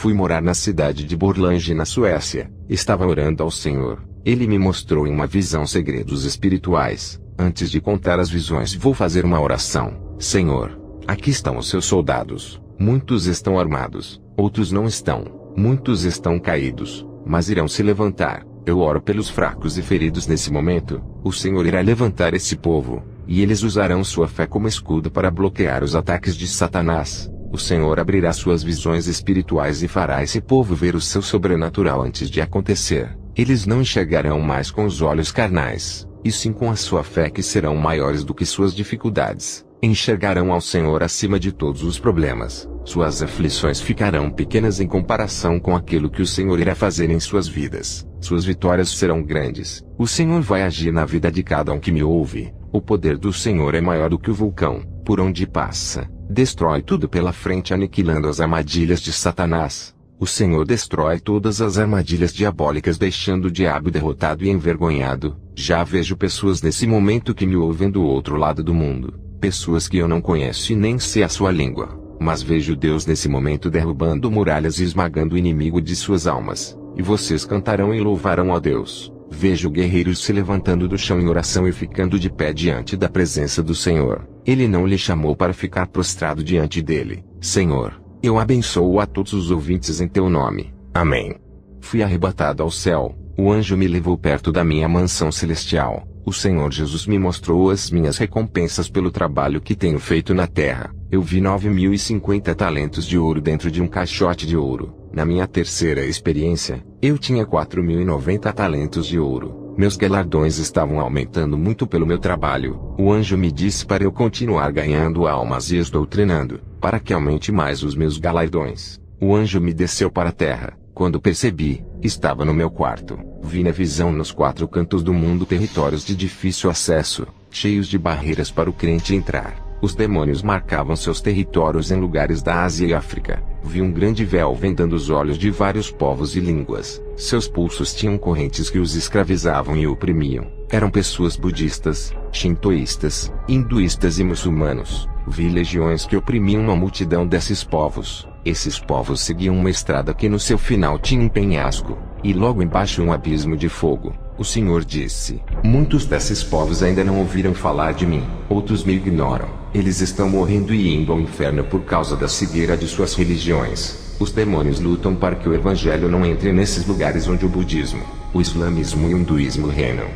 Fui morar na cidade de Borlänge, na Suécia. Estava orando ao Senhor. Ele me mostrou em uma visão segredos espirituais. Antes de contar as visões, vou fazer uma oração. Senhor, aqui estão os seus soldados. Muitos estão armados, outros não estão. Muitos estão caídos, mas irão se levantar. Eu oro pelos fracos e feridos nesse momento. O Senhor irá levantar esse povo, e eles usarão sua fé como escudo para bloquear os ataques de Satanás. O Senhor abrirá suas visões espirituais e fará esse povo ver o seu sobrenatural antes de acontecer. Eles não enxergarão mais com os olhos carnais, e sim com a sua fé, que serão maiores do que suas dificuldades. Enxergarão ao Senhor acima de todos os problemas. Suas aflições ficarão pequenas em comparação com aquilo que o Senhor irá fazer em suas vidas. Suas vitórias serão grandes. O Senhor vai agir na vida de cada um que me ouve. O poder do Senhor é maior do que o vulcão, por onde passa. Destrói tudo pela frente, aniquilando as armadilhas de Satanás. O Senhor destrói todas as armadilhas diabólicas, deixando o diabo derrotado e envergonhado. Já vejo pessoas nesse momento que me ouvem do outro lado do mundo. Pessoas que eu não conheço e nem sei a sua língua. Mas vejo Deus nesse momento derrubando muralhas e esmagando o inimigo de suas almas. E vocês cantarão e louvarão a Deus. Vejo guerreiros se levantando do chão em oração e ficando de pé diante da presença do Senhor. Ele não lhe chamou para ficar prostrado diante dele. Senhor, eu abençoo a todos os ouvintes em teu nome. Amém. Fui arrebatado ao céu. O anjo me levou perto da minha mansão celestial. O Senhor Jesus me mostrou as minhas recompensas pelo trabalho que tenho feito na terra. Eu vi 9.050 talentos de ouro dentro de um caixote de ouro. Na minha terceira experiência, eu tinha 4.090 talentos de ouro. Meus galardões estavam aumentando muito pelo meu trabalho. O anjo me disse para eu continuar ganhando almas e doutrinando, para que aumente mais os meus galardões. O anjo me desceu para a terra. Quando percebi, estava no meu quarto. Vi na visão nos 4 cantos do mundo territórios de difícil acesso, cheios de barreiras para o crente entrar. Os demônios marcavam seus territórios em lugares da Ásia e África. Vi um grande véu vendando os olhos de vários povos e línguas. Seus pulsos tinham correntes que os escravizavam e oprimiam. Eram pessoas budistas, shintoístas, hinduístas e muçulmanos. Vi legiões que oprimiam uma multidão desses povos. Esses povos seguiam uma estrada que no seu final tinha um penhasco, e logo embaixo um abismo de fogo. O Senhor disse: muitos desses povos ainda não ouviram falar de mim, outros me ignoram. Eles estão morrendo e indo ao inferno por causa da cegueira de suas religiões. Os demônios lutam para que o evangelho não entre nesses lugares onde o budismo, o islamismo e o hinduísmo reinam.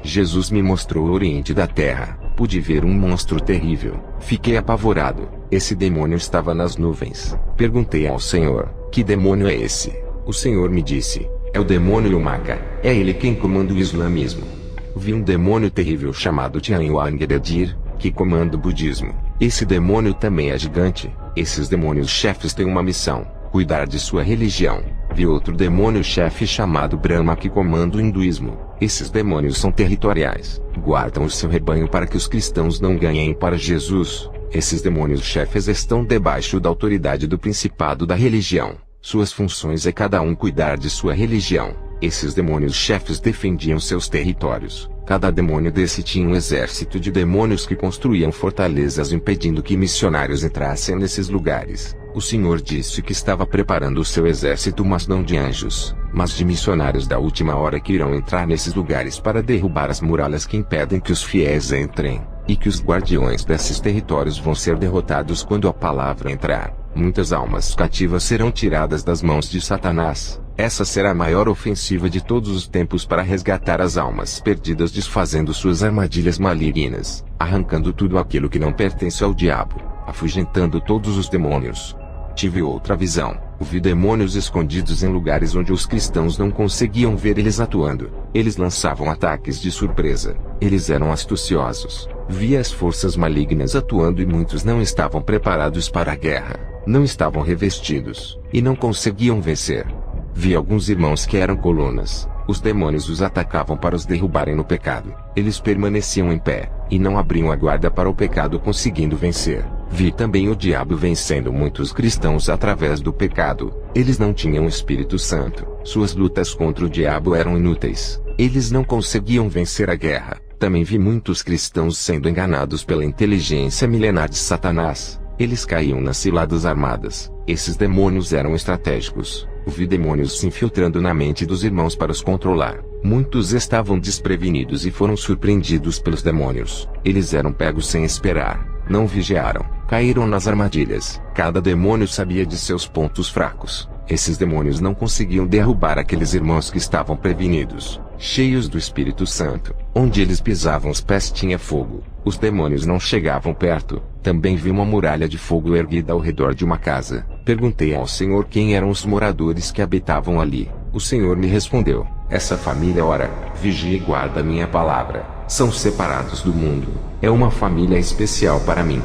Jesus me mostrou o oriente da terra. Pude ver um monstro terrível. Fiquei apavorado. Esse demônio estava nas nuvens. Perguntei ao Senhor: que demônio é esse? O Senhor me disse: é o demônio Yumaka. É ele quem comanda o islamismo. Vi um demônio terrível chamado Tianhuangeredir, que comanda o budismo. Esse demônio também é gigante. Esses demônios chefes têm uma missão: cuidar de sua religião. Vi outro demônio chefe chamado Brahma, que comanda o hinduísmo. Esses demônios são territoriais. Guardam o seu rebanho para que os cristãos não ganhem para Jesus. Esses demônios chefes estão debaixo da autoridade do principado da religião. Suas funções é cada um cuidar de sua religião. Esses demônios chefes defendiam seus territórios. Cada demônio desse tinha um exército de demônios que construíam fortalezas impedindo que missionários entrassem nesses lugares. O Senhor disse que estava preparando o seu exército, mas não de anjos, mas de missionários da última hora que irão entrar nesses lugares para derrubar as muralhas que impedem que os fiéis entrem, e que os guardiões desses territórios vão ser derrotados quando a palavra entrar. Muitas almas cativas serão tiradas das mãos de Satanás. Essa será a maior ofensiva de todos os tempos para resgatar as almas perdidas, desfazendo suas armadilhas malignas, arrancando tudo aquilo que não pertence ao diabo, afugentando todos os demônios. Tive outra visão. Vi demônios escondidos em lugares onde os cristãos não conseguiam ver eles atuando. Eles lançavam ataques de surpresa. Eles eram astuciosos. Vi as forças malignas atuando e muitos não estavam preparados para a guerra. Não estavam revestidos, e não conseguiam vencer. Vi alguns irmãos que eram colunas. Os demônios os atacavam para os derrubarem no pecado. Eles permaneciam em pé, e não abriam a guarda para o pecado, conseguindo vencer. Vi também o diabo vencendo muitos cristãos através do pecado. Eles não tinham o Espírito Santo. Suas lutas contra o diabo eram inúteis. Eles não conseguiam vencer a guerra. Também vi muitos cristãos sendo enganados pela inteligência milenar de Satanás. Eles caíam nas ciladas armadas. Esses demônios eram estratégicos. Vi demônios se infiltrando na mente dos irmãos para os controlar. Muitos estavam desprevenidos e foram surpreendidos pelos demônios. Eles eram pegos sem esperar. Não vigiaram. Caíram nas armadilhas. Cada demônio sabia de seus pontos fracos. Esses demônios não conseguiam derrubar aqueles irmãos que estavam prevenidos, cheios do Espírito Santo. Onde eles pisavam os pés tinha fogo. Os demônios não chegavam perto. Também vi uma muralha de fogo erguida ao redor de uma casa. Perguntei ao Senhor quem eram os moradores que habitavam ali. O Senhor me respondeu: essa família ora, vigia e guarda a minha palavra. São separados do mundo. É uma família especial para mim.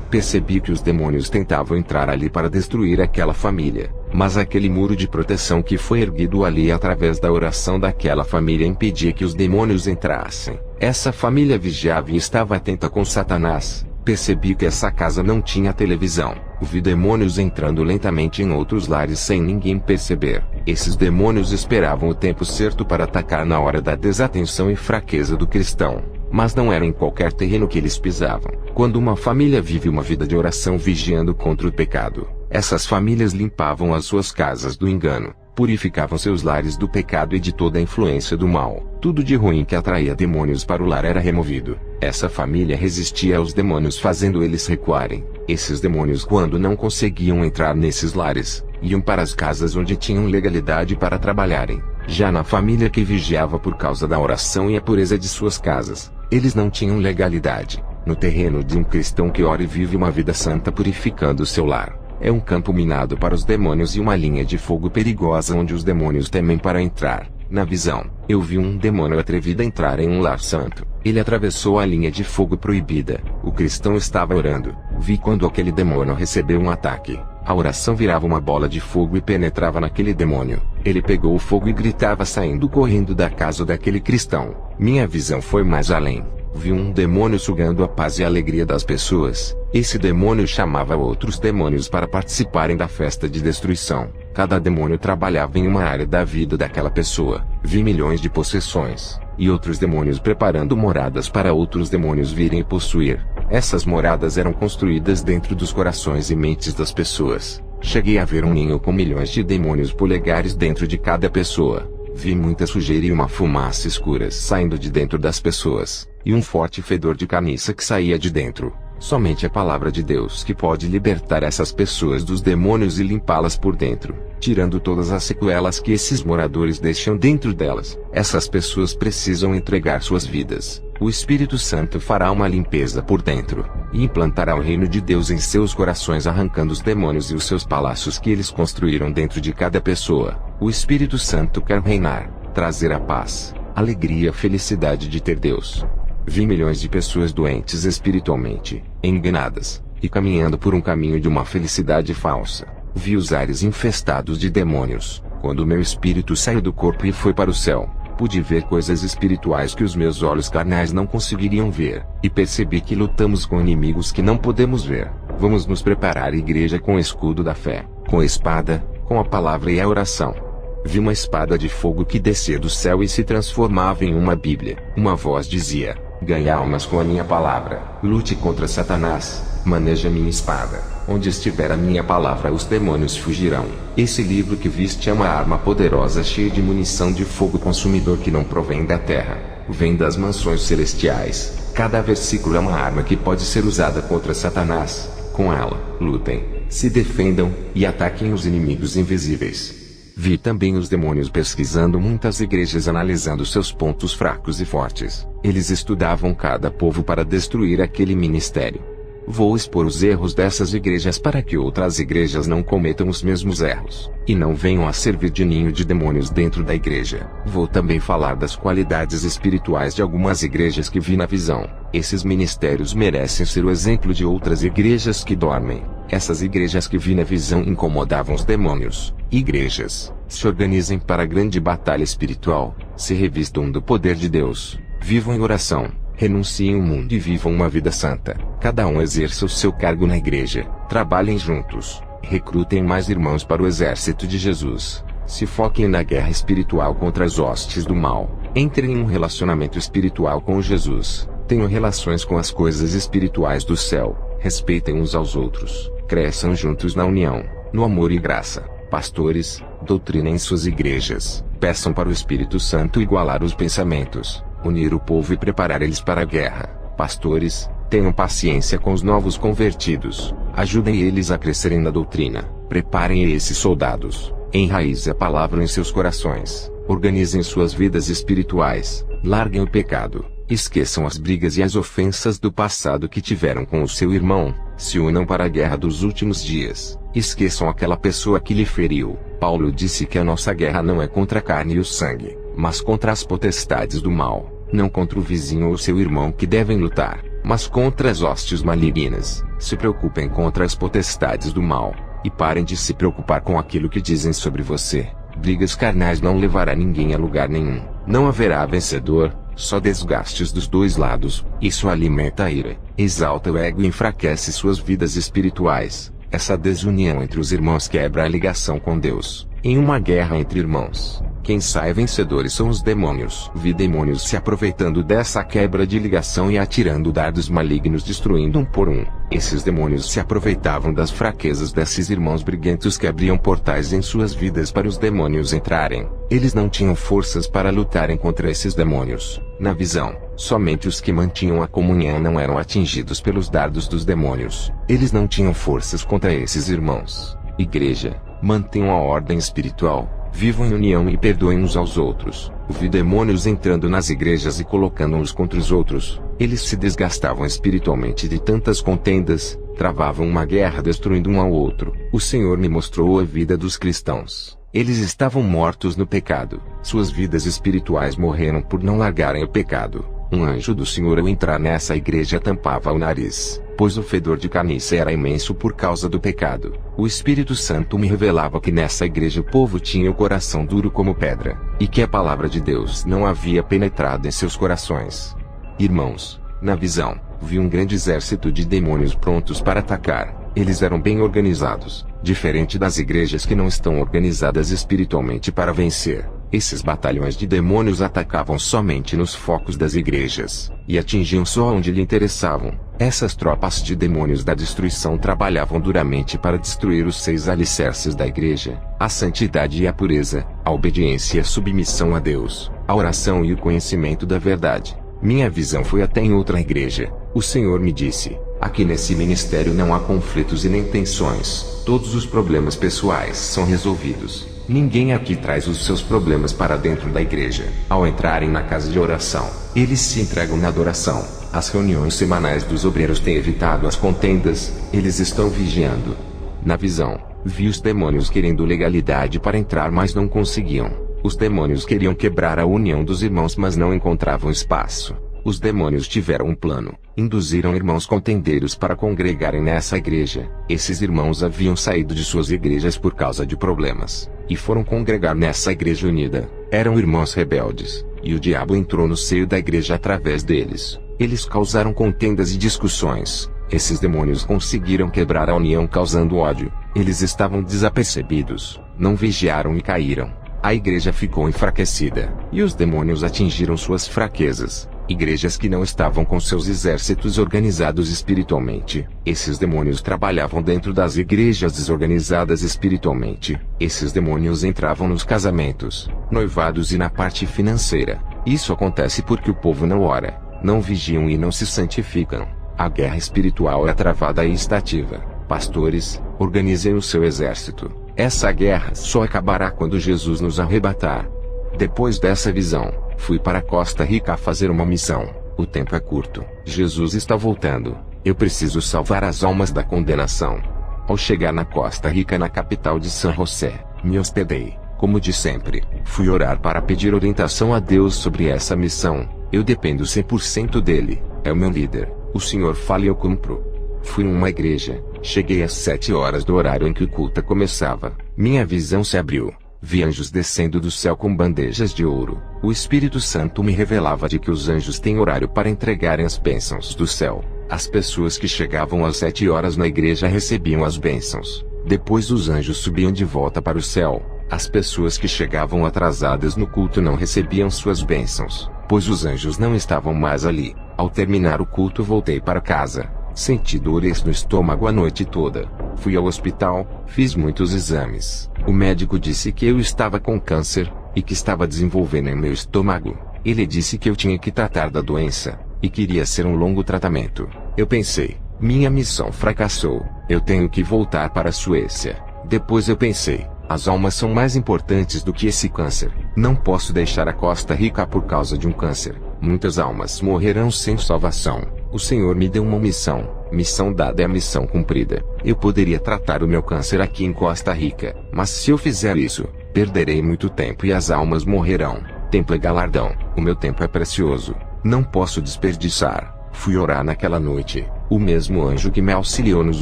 Percebi que os demônios tentavam entrar ali para destruir aquela família. Mas aquele muro de proteção que foi erguido ali através da oração daquela família impedia que os demônios entrassem. Essa família vigiava e estava atenta com Satanás. Percebi que essa casa não tinha televisão. Vi demônios entrando lentamente em outros lares sem ninguém perceber. Esses demônios esperavam o tempo certo para atacar na hora da desatenção e fraqueza do cristão. Mas não era em qualquer terreno que eles pisavam. Quando uma família vive uma vida de oração vigiando contra o pecado, essas famílias limpavam as suas casas do engano, purificavam seus lares do pecado e de toda a influência do mal. Tudo de ruim que atraía demônios para o lar era removido. Essa família resistia aos demônios fazendo eles recuarem. Esses demônios, quando não conseguiam entrar nesses lares, iam para as casas onde tinham legalidade para trabalharem. Já na família que vigiava por causa da oração e a pureza de suas casas, eles não tinham legalidade. No terreno de um cristão que ora e vive uma vida santa purificando seu lar, é um campo minado para os demônios e uma linha de fogo perigosa onde os demônios temem para entrar. Na visão, eu vi um demônio atrevido a entrar em um lar santo. Ele atravessou a linha de fogo proibida. O cristão estava orando. Vi quando aquele demônio recebeu um ataque. A oração virava uma bola de fogo e penetrava naquele demônio. Ele pegou o fogo e gritava saindo correndo da casa daquele cristão. Minha visão foi mais além. Vi um demônio sugando a paz e a alegria das pessoas. Esse demônio chamava outros demônios para participarem da festa de destruição. Cada demônio trabalhava em uma área da vida daquela pessoa. Vi milhões de possessões, e outros demônios preparando moradas para outros demônios virem e possuir. Essas moradas eram construídas dentro dos corações e mentes das pessoas. Cheguei a ver um ninho com milhões de demônios polegares dentro de cada pessoa. Vi muita sujeira e uma fumaça escura saindo de dentro das pessoas, e um forte fedor de carniça que saía de dentro. Somente a palavra de Deus que pode libertar essas pessoas dos demônios e limpá-las por dentro, tirando todas as sequelas que esses moradores deixam dentro delas. Essas pessoas precisam entregar suas vidas. O Espírito Santo fará uma limpeza por dentro, e implantará o reino de Deus em seus corações, arrancando os demônios e os seus palácios que eles construíram dentro de cada pessoa. O Espírito Santo quer reinar, trazer a paz, alegria e felicidade de ter Deus. Vi milhões de pessoas doentes espiritualmente, enganadas, e caminhando por um caminho de uma felicidade falsa. Vi os ares infestados de demônios. Quando meu espírito saiu do corpo e foi para o céu, pude ver coisas espirituais que os meus olhos carnais não conseguiriam ver, e percebi que lutamos com inimigos que não podemos ver. Vamos nos preparar, igreja, com o escudo da fé, com a espada, com a palavra e a oração. Vi uma espada de fogo que descia do céu e se transformava em uma Bíblia. Uma voz dizia: ganha almas com a minha palavra. Lute contra Satanás. Maneja minha espada. Onde estiver a minha palavra, os demônios fugirão. Esse livro que viste é uma arma poderosa cheia de munição de fogo consumidor que não provém da terra. Vem das mansões celestiais. Cada versículo é uma arma que pode ser usada contra Satanás. Com ela, lutem, se defendam e ataquem os inimigos invisíveis. Vi também os demônios pesquisando muitas igrejas, analisando seus pontos fracos e fortes. Eles estudavam cada povo para destruir aquele ministério. Vou expor os erros dessas igrejas para que outras igrejas não cometam os mesmos erros, e não venham a servir de ninho de demônios dentro da igreja. Vou também falar das qualidades espirituais de algumas igrejas que vi na visão. Esses ministérios merecem ser o exemplo de outras igrejas que dormem. Essas igrejas que vi na visão incomodavam os demônios. Igrejas, se organizem para a grande batalha espiritual, se revistam do poder de Deus, vivam em oração, renunciem ao mundo e vivam uma vida santa. Cada um exerça o seu cargo na igreja, trabalhem juntos, recrutem mais irmãos para o exército de Jesus, se foquem na guerra espiritual contra as hostes do mal, entrem em um relacionamento espiritual com Jesus, tenham relações com as coisas espirituais do céu, respeitem uns aos outros, cresçam juntos na união, no amor e graça. Pastores, doutrinem suas igrejas, peçam para o Espírito Santo igualar os pensamentos, unir o povo e preparar eles para a guerra. Pastores, tenham paciência com os novos convertidos, ajudem eles a crescerem na doutrina, preparem esses soldados, enraize a palavra em seus corações, organizem suas vidas espirituais, larguem o pecado, esqueçam as brigas e as ofensas do passado que tiveram com o seu irmão, se unam para a guerra dos últimos dias, esqueçam aquela pessoa que lhe feriu. Paulo disse que a nossa guerra não é contra a carne e o sangue, mas contra as potestades do mal, não contra o vizinho ou seu irmão que devem lutar, mas contra as hostes malignas. Se preocupem contra as potestades do mal, e parem de se preocupar com aquilo que dizem sobre você. Brigas carnais não levará ninguém a lugar nenhum, não haverá vencedor, só desgastes dos dois lados. Isso alimenta a ira, exalta o ego e enfraquece suas vidas espirituais. Essa desunião entre os irmãos quebra a ligação com Deus. Em uma guerra entre irmãos, quem sai vencedores são os demônios. Vi demônios se aproveitando dessa quebra de ligação e atirando dardos malignos, destruindo um por um. Esses demônios se aproveitavam das fraquezas desses irmãos briguentos que abriam portais em suas vidas para os demônios entrarem. Eles não tinham forças para lutarem contra esses demônios. Na visão, somente os que mantinham a comunhão não eram atingidos pelos dardos dos demônios. Eles não tinham forças contra esses irmãos. Igreja, mantenham a ordem espiritual. Vivam em união e perdoem uns aos outros. Vi demônios entrando nas igrejas e colocando-os contra os outros. Eles se desgastavam espiritualmente de tantas contendas, travavam uma guerra destruindo um ao outro. O Senhor me mostrou a vida dos cristãos. Eles estavam mortos no pecado. Suas vidas espirituais morreram por não largarem o pecado. Um anjo do Senhor ao entrar nessa igreja tampava o nariz, pois o fedor de carniça era imenso por causa do pecado. O Espírito Santo me revelava que nessa igreja o povo tinha o coração duro como pedra, e que a palavra de Deus não havia penetrado em seus corações. Irmãos, na visão, vi um grande exército de demônios prontos para atacar. Eles eram bem organizados, diferente das igrejas que não estão organizadas espiritualmente para vencer. Esses batalhões de demônios atacavam somente nos focos das igrejas, e atingiam só onde lhe interessavam. Essas tropas de demônios da destruição trabalhavam duramente para destruir os 6 alicerces da igreja: a santidade e a pureza, a obediência e a submissão a Deus, a oração e o conhecimento da verdade. Minha visão foi até em outra igreja. O Senhor me disse: aqui nesse ministério não há conflitos e nem tensões. Todos os problemas pessoais são resolvidos. Ninguém aqui traz os seus problemas para dentro da igreja. Ao entrarem na casa de oração, eles se entregam na adoração. As reuniões semanais dos obreiros têm evitado as contendas, eles estão vigiando. Na visão, vi os demônios querendo legalidade para entrar, mas não conseguiam. Os demônios queriam quebrar a união dos irmãos, mas não encontravam espaço. Os demônios tiveram um plano, induziram irmãos contendeiros para congregarem nessa igreja. Esses irmãos haviam saído de suas igrejas por causa de problemas, e foram congregar nessa igreja unida. Eram irmãos rebeldes, e o diabo entrou no seio da igreja através deles. Eles causaram contendas e discussões. Esses demônios conseguiram quebrar a união causando ódio. Eles estavam desapercebidos, não vigiaram e caíram. A igreja ficou enfraquecida, e os demônios atingiram suas fraquezas. Igrejas que não estavam com seus exércitos organizados espiritualmente. Esses demônios trabalhavam dentro das igrejas desorganizadas espiritualmente. Esses demônios entravam nos casamentos, noivados e na parte financeira. Isso acontece porque o povo não ora, não vigiam e não se santificam. A guerra espiritual é travada e está ativa. Pastores, organizem o seu exército. Essa guerra só acabará quando Jesus nos arrebatar. Depois dessa visão, fui para Costa Rica a fazer uma missão. O tempo é curto. Jesus está voltando. Eu preciso salvar as almas da condenação. Ao chegar na Costa Rica, na capital de San José, me hospedei, como de sempre. Fui orar para pedir orientação a Deus sobre essa missão. Eu dependo 100% dele. É o meu líder. O Senhor fala e eu cumpro. Fui em uma igreja. Cheguei às 7 horas do horário em que o culto começava. Minha visão se abriu. Vi anjos descendo do céu com bandejas de ouro. O Espírito Santo me revelava de que os anjos têm horário para entregarem as bênçãos do céu. As pessoas que chegavam às 7 horas na igreja recebiam as bênçãos. Depois os anjos subiam de volta para o céu. As pessoas que chegavam atrasadas no culto não recebiam suas bênçãos, pois os anjos não estavam mais ali. Ao terminar o culto voltei para casa. Senti dores no estômago a noite toda. Fui ao hospital, fiz muitos exames. O médico disse que eu estava com câncer, e que estava desenvolvendo em meu estômago. Ele disse que eu tinha que tratar da doença, e queria ser um longo tratamento. Eu pensei, minha missão fracassou, eu tenho que voltar para a Suécia. Depois eu pensei, as almas são mais importantes do que esse câncer. Não posso deixar a Costa Rica por causa de um câncer. Muitas almas morrerão sem salvação. O Senhor me deu uma missão dada é a missão cumprida. Eu poderia tratar o meu câncer aqui em Costa Rica, mas se eu fizer isso, perderei muito tempo e as almas morrerão. Tempo é galardão, o meu tempo é precioso, não posso desperdiçar. Fui orar naquela noite. O mesmo anjo que me auxiliou nos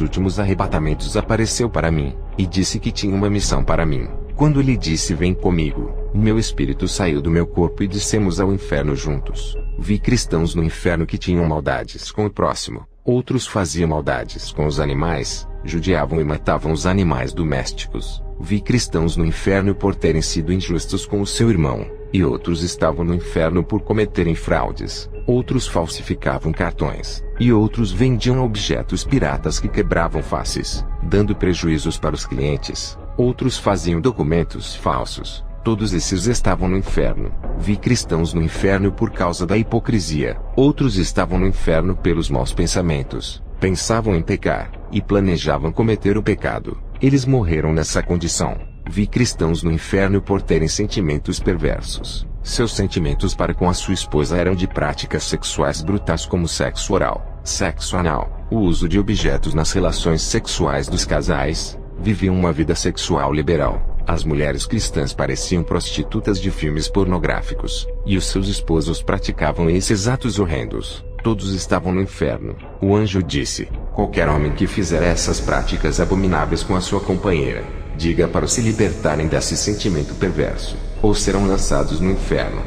últimos arrebatamentos apareceu para mim, e disse que tinha uma missão para mim. Quando ele disse vem comigo, o meu espírito saiu do meu corpo e descemos ao inferno juntos. Vi cristãos no inferno que tinham maldades com o próximo, outros faziam maldades com os animais, judiavam e matavam os animais domésticos. Vi cristãos no inferno por terem sido injustos com o seu irmão, e outros estavam no inferno por cometerem fraudes. Outros falsificavam cartões, e outros vendiam objetos piratas que quebravam faces, dando prejuízos para os clientes. Outros faziam documentos falsos. Todos esses estavam no inferno. Vi cristãos no inferno por causa da hipocrisia. Outros estavam no inferno pelos maus pensamentos. Pensavam em pecar, e planejavam cometer o pecado. Eles morreram nessa condição. Vi cristãos no inferno por terem sentimentos perversos. Seus sentimentos para com a sua esposa eram de práticas sexuais brutais como sexo oral, sexo anal, o uso de objetos nas relações sexuais dos casais. Viviam uma vida sexual liberal. As mulheres cristãs pareciam prostitutas de filmes pornográficos, e os seus esposos praticavam esses atos horrendos. Todos estavam no inferno. O anjo disse, qualquer homem que fizer essas práticas abomináveis com a sua companheira, diga para se libertarem desse sentimento perverso, ou serão lançados no inferno.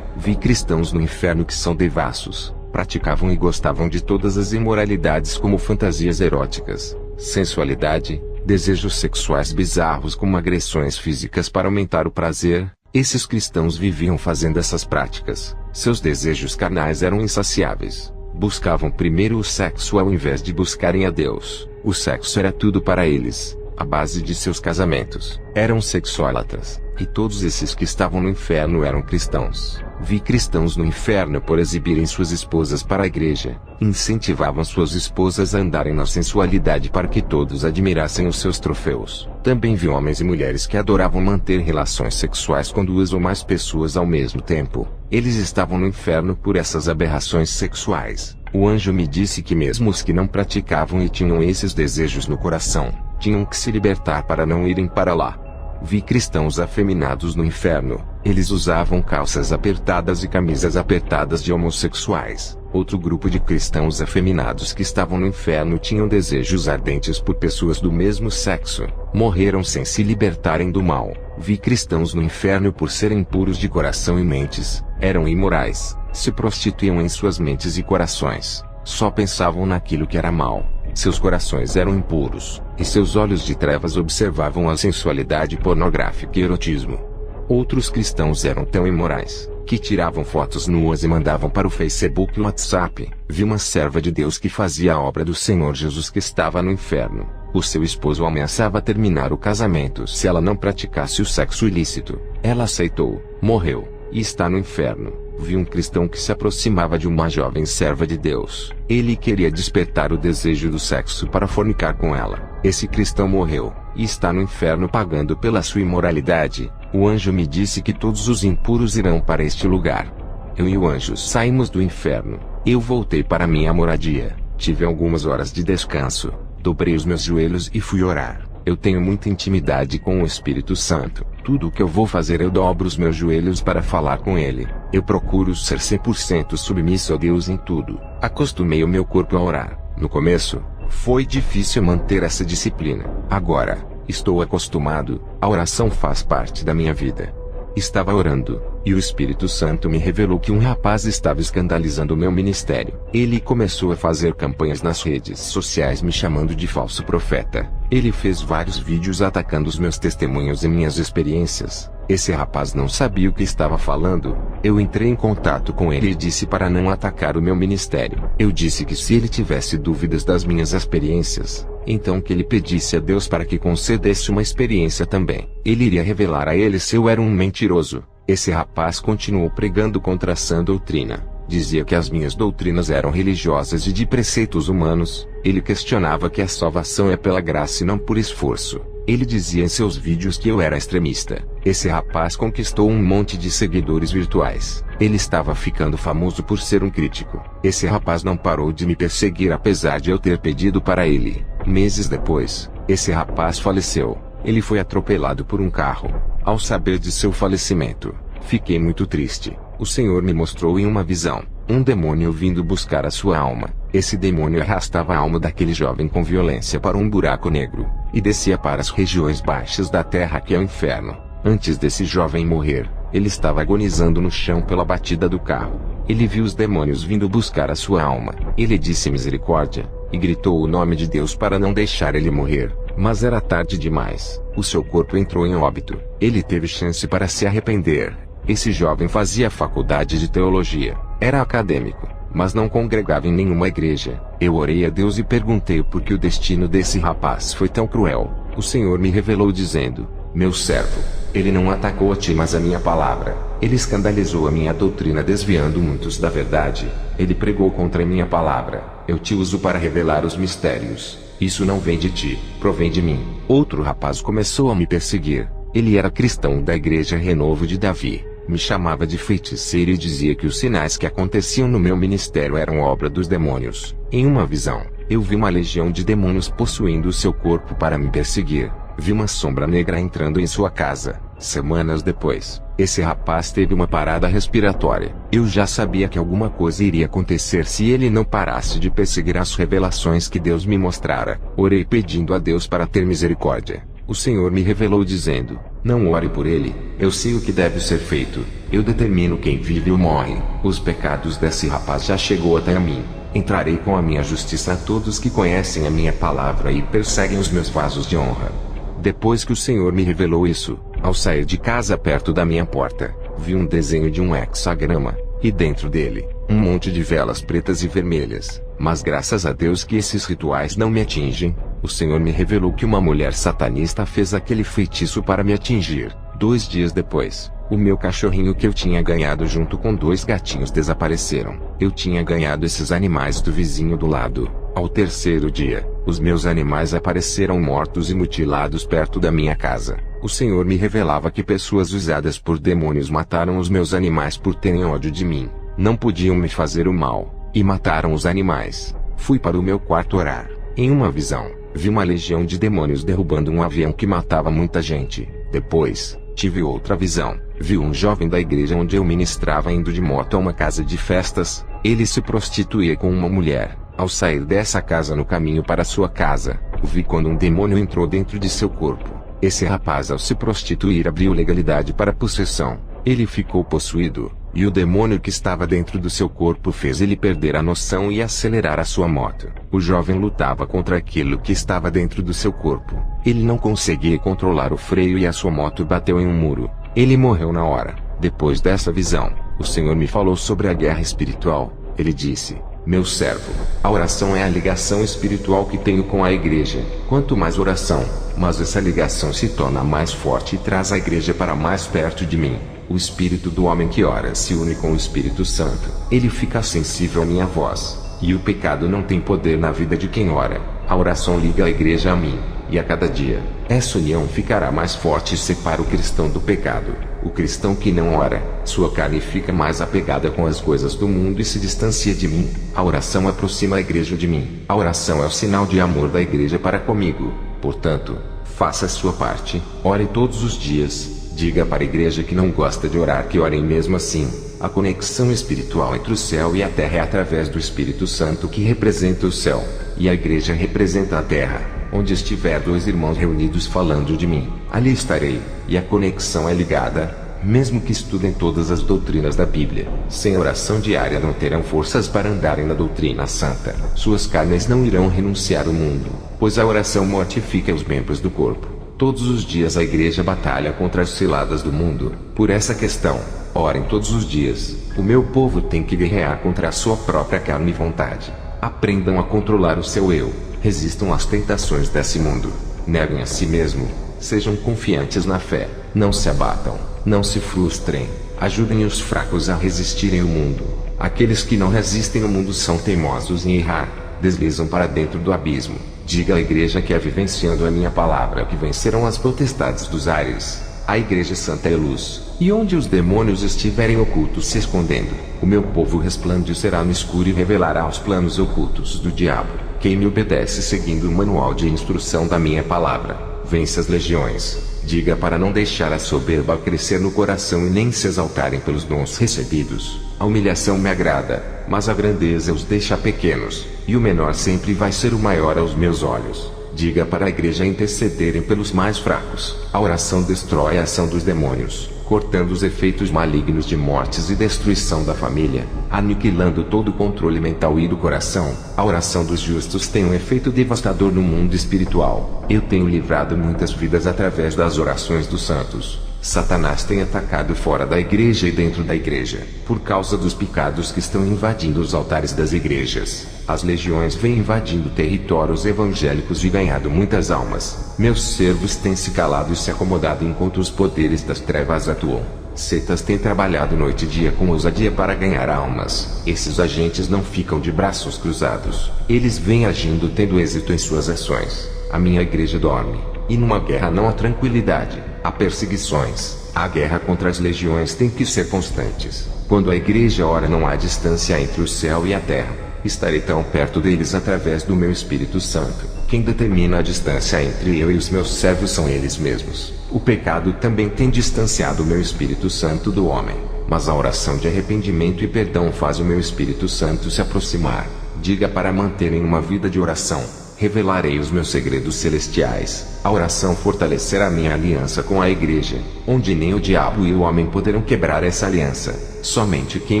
Vi cristãos no inferno que são devassos, praticavam e gostavam de todas as imoralidades como fantasias eróticas, sensualidade, desejos sexuais bizarros como agressões físicas para aumentar o prazer. Esses cristãos viviam fazendo essas práticas. Seus desejos carnais eram insaciáveis. Buscavam primeiro o sexo ao invés de buscarem a Deus. O sexo era tudo para eles. A base de seus casamentos. Eram sexólatras. E todos esses que estavam no inferno eram cristãos. Vi cristãos no inferno por exibirem suas esposas para a igreja. Incentivavam suas esposas a andarem na sensualidade para que todos admirassem os seus troféus. Também vi homens e mulheres que adoravam manter relações sexuais com duas ou mais pessoas ao mesmo tempo. Eles estavam no inferno por essas aberrações sexuais. O anjo me disse que mesmo os que não praticavam e tinham esses desejos no coração, tinham que se libertar para não irem para lá. Vi cristãos afeminados no inferno. Eles usavam calças apertadas e camisas apertadas de homossexuais. Outro grupo de cristãos afeminados que estavam no inferno tinham desejos ardentes por pessoas do mesmo sexo. Morreram sem se libertarem do mal. Vi cristãos no inferno por serem impuros de coração e mentes. Eram imorais. Se prostituíam em suas mentes e corações. Só pensavam naquilo que era mal. Seus corações eram impuros, e seus olhos de trevas observavam a sensualidade pornográfica e erotismo. Outros cristãos eram tão imorais, que tiravam fotos nuas e mandavam para o Facebook e o WhatsApp. Vi uma serva de Deus que fazia a obra do Senhor Jesus que estava no inferno. O seu esposo ameaçava terminar o casamento se ela não praticasse o sexo ilícito. Ela aceitou, morreu, e está no inferno. Vi um cristão que se aproximava de uma jovem serva de Deus. Ele queria despertar o desejo do sexo para fornicar com ela. Esse cristão morreu, e está no inferno pagando pela sua imoralidade. O anjo me disse que todos os impuros irão para este lugar. Eu e o anjo saímos do inferno. Eu voltei para minha moradia. Tive algumas horas de descanso. Dobrei os meus joelhos e fui orar. Eu tenho muita intimidade com o Espírito Santo. Tudo o que eu vou fazer eu dobro os meus joelhos para falar com Ele. Eu procuro ser 100% submisso a Deus em tudo. Acostumei o meu corpo a orar. No começo, foi difícil manter essa disciplina. Agora, estou acostumado. A oração faz parte da minha vida. Estava orando, e o Espírito Santo me revelou que um rapaz estava escandalizando o meu ministério. Ele começou a fazer campanhas nas redes sociais me chamando de falso profeta. Ele fez vários vídeos atacando os meus testemunhos e minhas experiências. Esse rapaz não sabia o que estava falando. Eu entrei em contato com ele e disse para não atacar o meu ministério. Eu disse que se ele tivesse dúvidas das minhas experiências, então que ele pedisse a Deus para que concedesse uma experiência também. Ele iria revelar a ele se eu era um mentiroso. Esse rapaz continuou pregando contra a sã doutrina. Dizia que as minhas doutrinas eram religiosas e de preceitos humanos. Ele questionava que a salvação é pela graça e não por esforço. Ele dizia em seus vídeos que eu era extremista. Esse rapaz conquistou um monte de seguidores virtuais. Ele estava ficando famoso por ser um crítico. Esse rapaz não parou de me perseguir apesar de eu ter pedido para ele. Meses depois, esse rapaz faleceu. Ele foi atropelado por um carro. Ao saber de seu falecimento, fiquei muito triste. O Senhor me mostrou em uma visão um demônio vindo buscar a sua alma. Esse demônio arrastava a alma daquele jovem com violência para um buraco negro, e descia para as regiões baixas da terra que é o inferno. Antes desse jovem morrer, ele estava agonizando no chão pela batida do carro. Ele viu os demônios vindo buscar a sua alma. Ele disse misericórdia, e gritou o nome de Deus para não deixar ele morrer. Mas era tarde demais. O seu corpo entrou em óbito. Ele teve chance para se arrepender. Esse jovem fazia faculdade de teologia. Era acadêmico, mas não congregava em nenhuma igreja. Eu orei a Deus e perguntei por que o destino desse rapaz foi tão cruel. O Senhor me revelou dizendo: meu servo, ele não atacou a ti mas a minha palavra. Ele escandalizou a minha doutrina desviando muitos da verdade. Ele pregou contra a minha palavra. Eu te uso para revelar os mistérios. Isso não vem de ti, provém de mim. Outro rapaz começou a me perseguir. Ele era cristão da igreja Renovo de Davi. Me chamava de feiticeiro e dizia que os sinais que aconteciam no meu ministério eram obra dos demônios. Em uma visão, eu vi uma legião de demônios possuindo o seu corpo para me perseguir. Vi uma sombra negra entrando em sua casa. Semanas depois, esse rapaz teve uma parada respiratória. Eu já sabia que alguma coisa iria acontecer se ele não parasse de perseguir as revelações que Deus me mostrara. Orei pedindo a Deus para ter misericórdia. O Senhor me revelou dizendo: não ore por ele, eu sei o que deve ser feito. Eu determino quem vive ou morre. Os pecados desse rapaz já chegou até a mim. Entrarei com a minha justiça a todos que conhecem a minha palavra e perseguem os meus vasos de honra. Depois que o Senhor me revelou isso, ao sair de casa perto da minha porta, vi um desenho de um hexagrama, e dentro dele, um monte de velas pretas e vermelhas. Mas graças a Deus que esses rituais não me atingem. O Senhor me revelou que uma mulher satanista fez aquele feitiço para me atingir. 2 dias depois, o meu cachorrinho que eu tinha ganhado junto com 2 gatinhos desapareceram. Eu tinha ganhado esses animais do vizinho do lado. Ao 3º dia, os meus animais apareceram mortos e mutilados perto da minha casa. O Senhor me revelava que pessoas usadas por demônios mataram os meus animais por terem ódio de mim. Não podiam me fazer o mal, e mataram os animais. Fui para o meu quarto orar. Em uma visão, vi uma legião de demônios derrubando um avião que matava muita gente. Depois, tive outra visão. Vi um jovem da igreja onde eu ministrava indo de moto a uma casa de festas. Ele se prostituía com uma mulher. Ao sair dessa casa no caminho para sua casa, vi quando um demônio entrou dentro de seu corpo. Esse rapaz, ao se prostituir, abriu legalidade para possessão. Ele ficou possuído, e o demônio que estava dentro do seu corpo fez ele perder a noção e acelerar a sua moto. O jovem lutava contra aquilo que estava dentro do seu corpo. Ele não conseguia controlar o freio e a sua moto bateu em um muro. Ele morreu na hora. Depois dessa visão, o Senhor me falou sobre a guerra espiritual. Ele disse: meu servo, a oração é a ligação espiritual que tenho com a igreja. Quanto mais oração, mas essa ligação se torna mais forte e traz a igreja para mais perto de mim. O espírito do homem que ora se une com o Espírito Santo. Ele fica sensível à minha voz. E o pecado não tem poder na vida de quem ora. A oração liga a igreja a mim. E a cada dia, essa união ficará mais forte e separa o cristão do pecado. O cristão que não ora, sua carne fica mais apegada com as coisas do mundo e se distancia de mim. A oração aproxima a igreja de mim. A oração é o sinal de amor da igreja para comigo. Portanto, faça a sua parte. Ore todos os dias. Diga para a igreja que não gosta de orar que orem mesmo assim. A conexão espiritual entre o céu e a terra é através do Espírito Santo que representa o céu, e a igreja representa a terra. Onde estiver 2 irmãos reunidos falando de mim, ali estarei, e a conexão é ligada, mesmo que estudem todas as doutrinas da Bíblia. Sem oração diária não terão forças para andarem na doutrina santa. Suas carnes não irão renunciar ao mundo, pois a oração mortifica os membros do corpo. Todos os dias a igreja batalha contra as ciladas do mundo. Por essa questão, Orem todos os dias. O meu povo tem que guerrear contra a sua própria carne e vontade. Aprendam a controlar o seu eu. Resistam às tentações desse mundo. Neguem a si mesmo. Sejam confiantes na fé. Não se abatam. Não se frustrem. Ajudem os fracos a resistirem ao mundo. Aqueles que não resistem ao mundo são teimosos em errar. Deslizam para dentro do abismo. Diga à igreja que é vivenciando a minha palavra que vencerão as potestades dos ares. A igreja santa é luz. E onde os demônios estiverem ocultos se escondendo, o meu povo resplandecerá no escuro e revelará os planos ocultos do diabo. Quem me obedece seguindo o manual de instrução da minha palavra, vence as legiões. Diga para não deixar a soberba crescer no coração e nem se exaltarem pelos dons recebidos. A humilhação me agrada, mas a grandeza os deixa pequenos, e o menor sempre vai ser o maior aos meus olhos. Diga para a igreja intercederem pelos mais fracos. A oração destrói a ação dos demônios, cortando os efeitos malignos de mortes e destruição da família, aniquilando todo o controle mental e do coração. A oração dos justos tem um efeito devastador no mundo espiritual. Eu tenho livrado muitas vidas através das orações dos santos. Satanás tem atacado fora da igreja e dentro da igreja, por causa dos pecados que estão invadindo os altares das igrejas. As legiões vêm invadindo territórios evangélicos e ganhado muitas almas. Meus servos têm se calado e se acomodado enquanto os poderes das trevas atuam. Setas têm trabalhado noite e dia com ousadia para ganhar almas. Esses agentes não ficam de braços cruzados. Eles vêm agindo tendo êxito em suas ações. A minha igreja dorme. E numa guerra não há tranquilidade, há perseguições. A guerra contra as legiões tem que ser constantes. Quando a igreja ora não há distância entre o céu e a terra. Estarei tão perto deles através do meu Espírito Santo. Quem determina a distância entre eu e os meus servos são eles mesmos. O pecado também tem distanciado o meu Espírito Santo do homem. Mas a oração de arrependimento e perdão faz o meu Espírito Santo se aproximar. Diga para manterem uma vida de oração. Revelarei os meus segredos celestiais. A oração fortalecerá minha aliança com a igreja, onde nem o diabo e o homem poderão quebrar essa aliança. Somente quem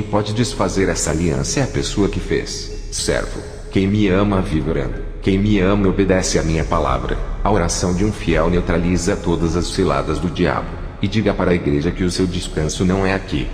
pode desfazer essa aliança é a pessoa que fez. Servo, quem me ama vive orando. Quem me ama obedece à minha palavra. A oração de um fiel neutraliza todas as ciladas do diabo. E diga para a igreja que o seu descanso não é aqui.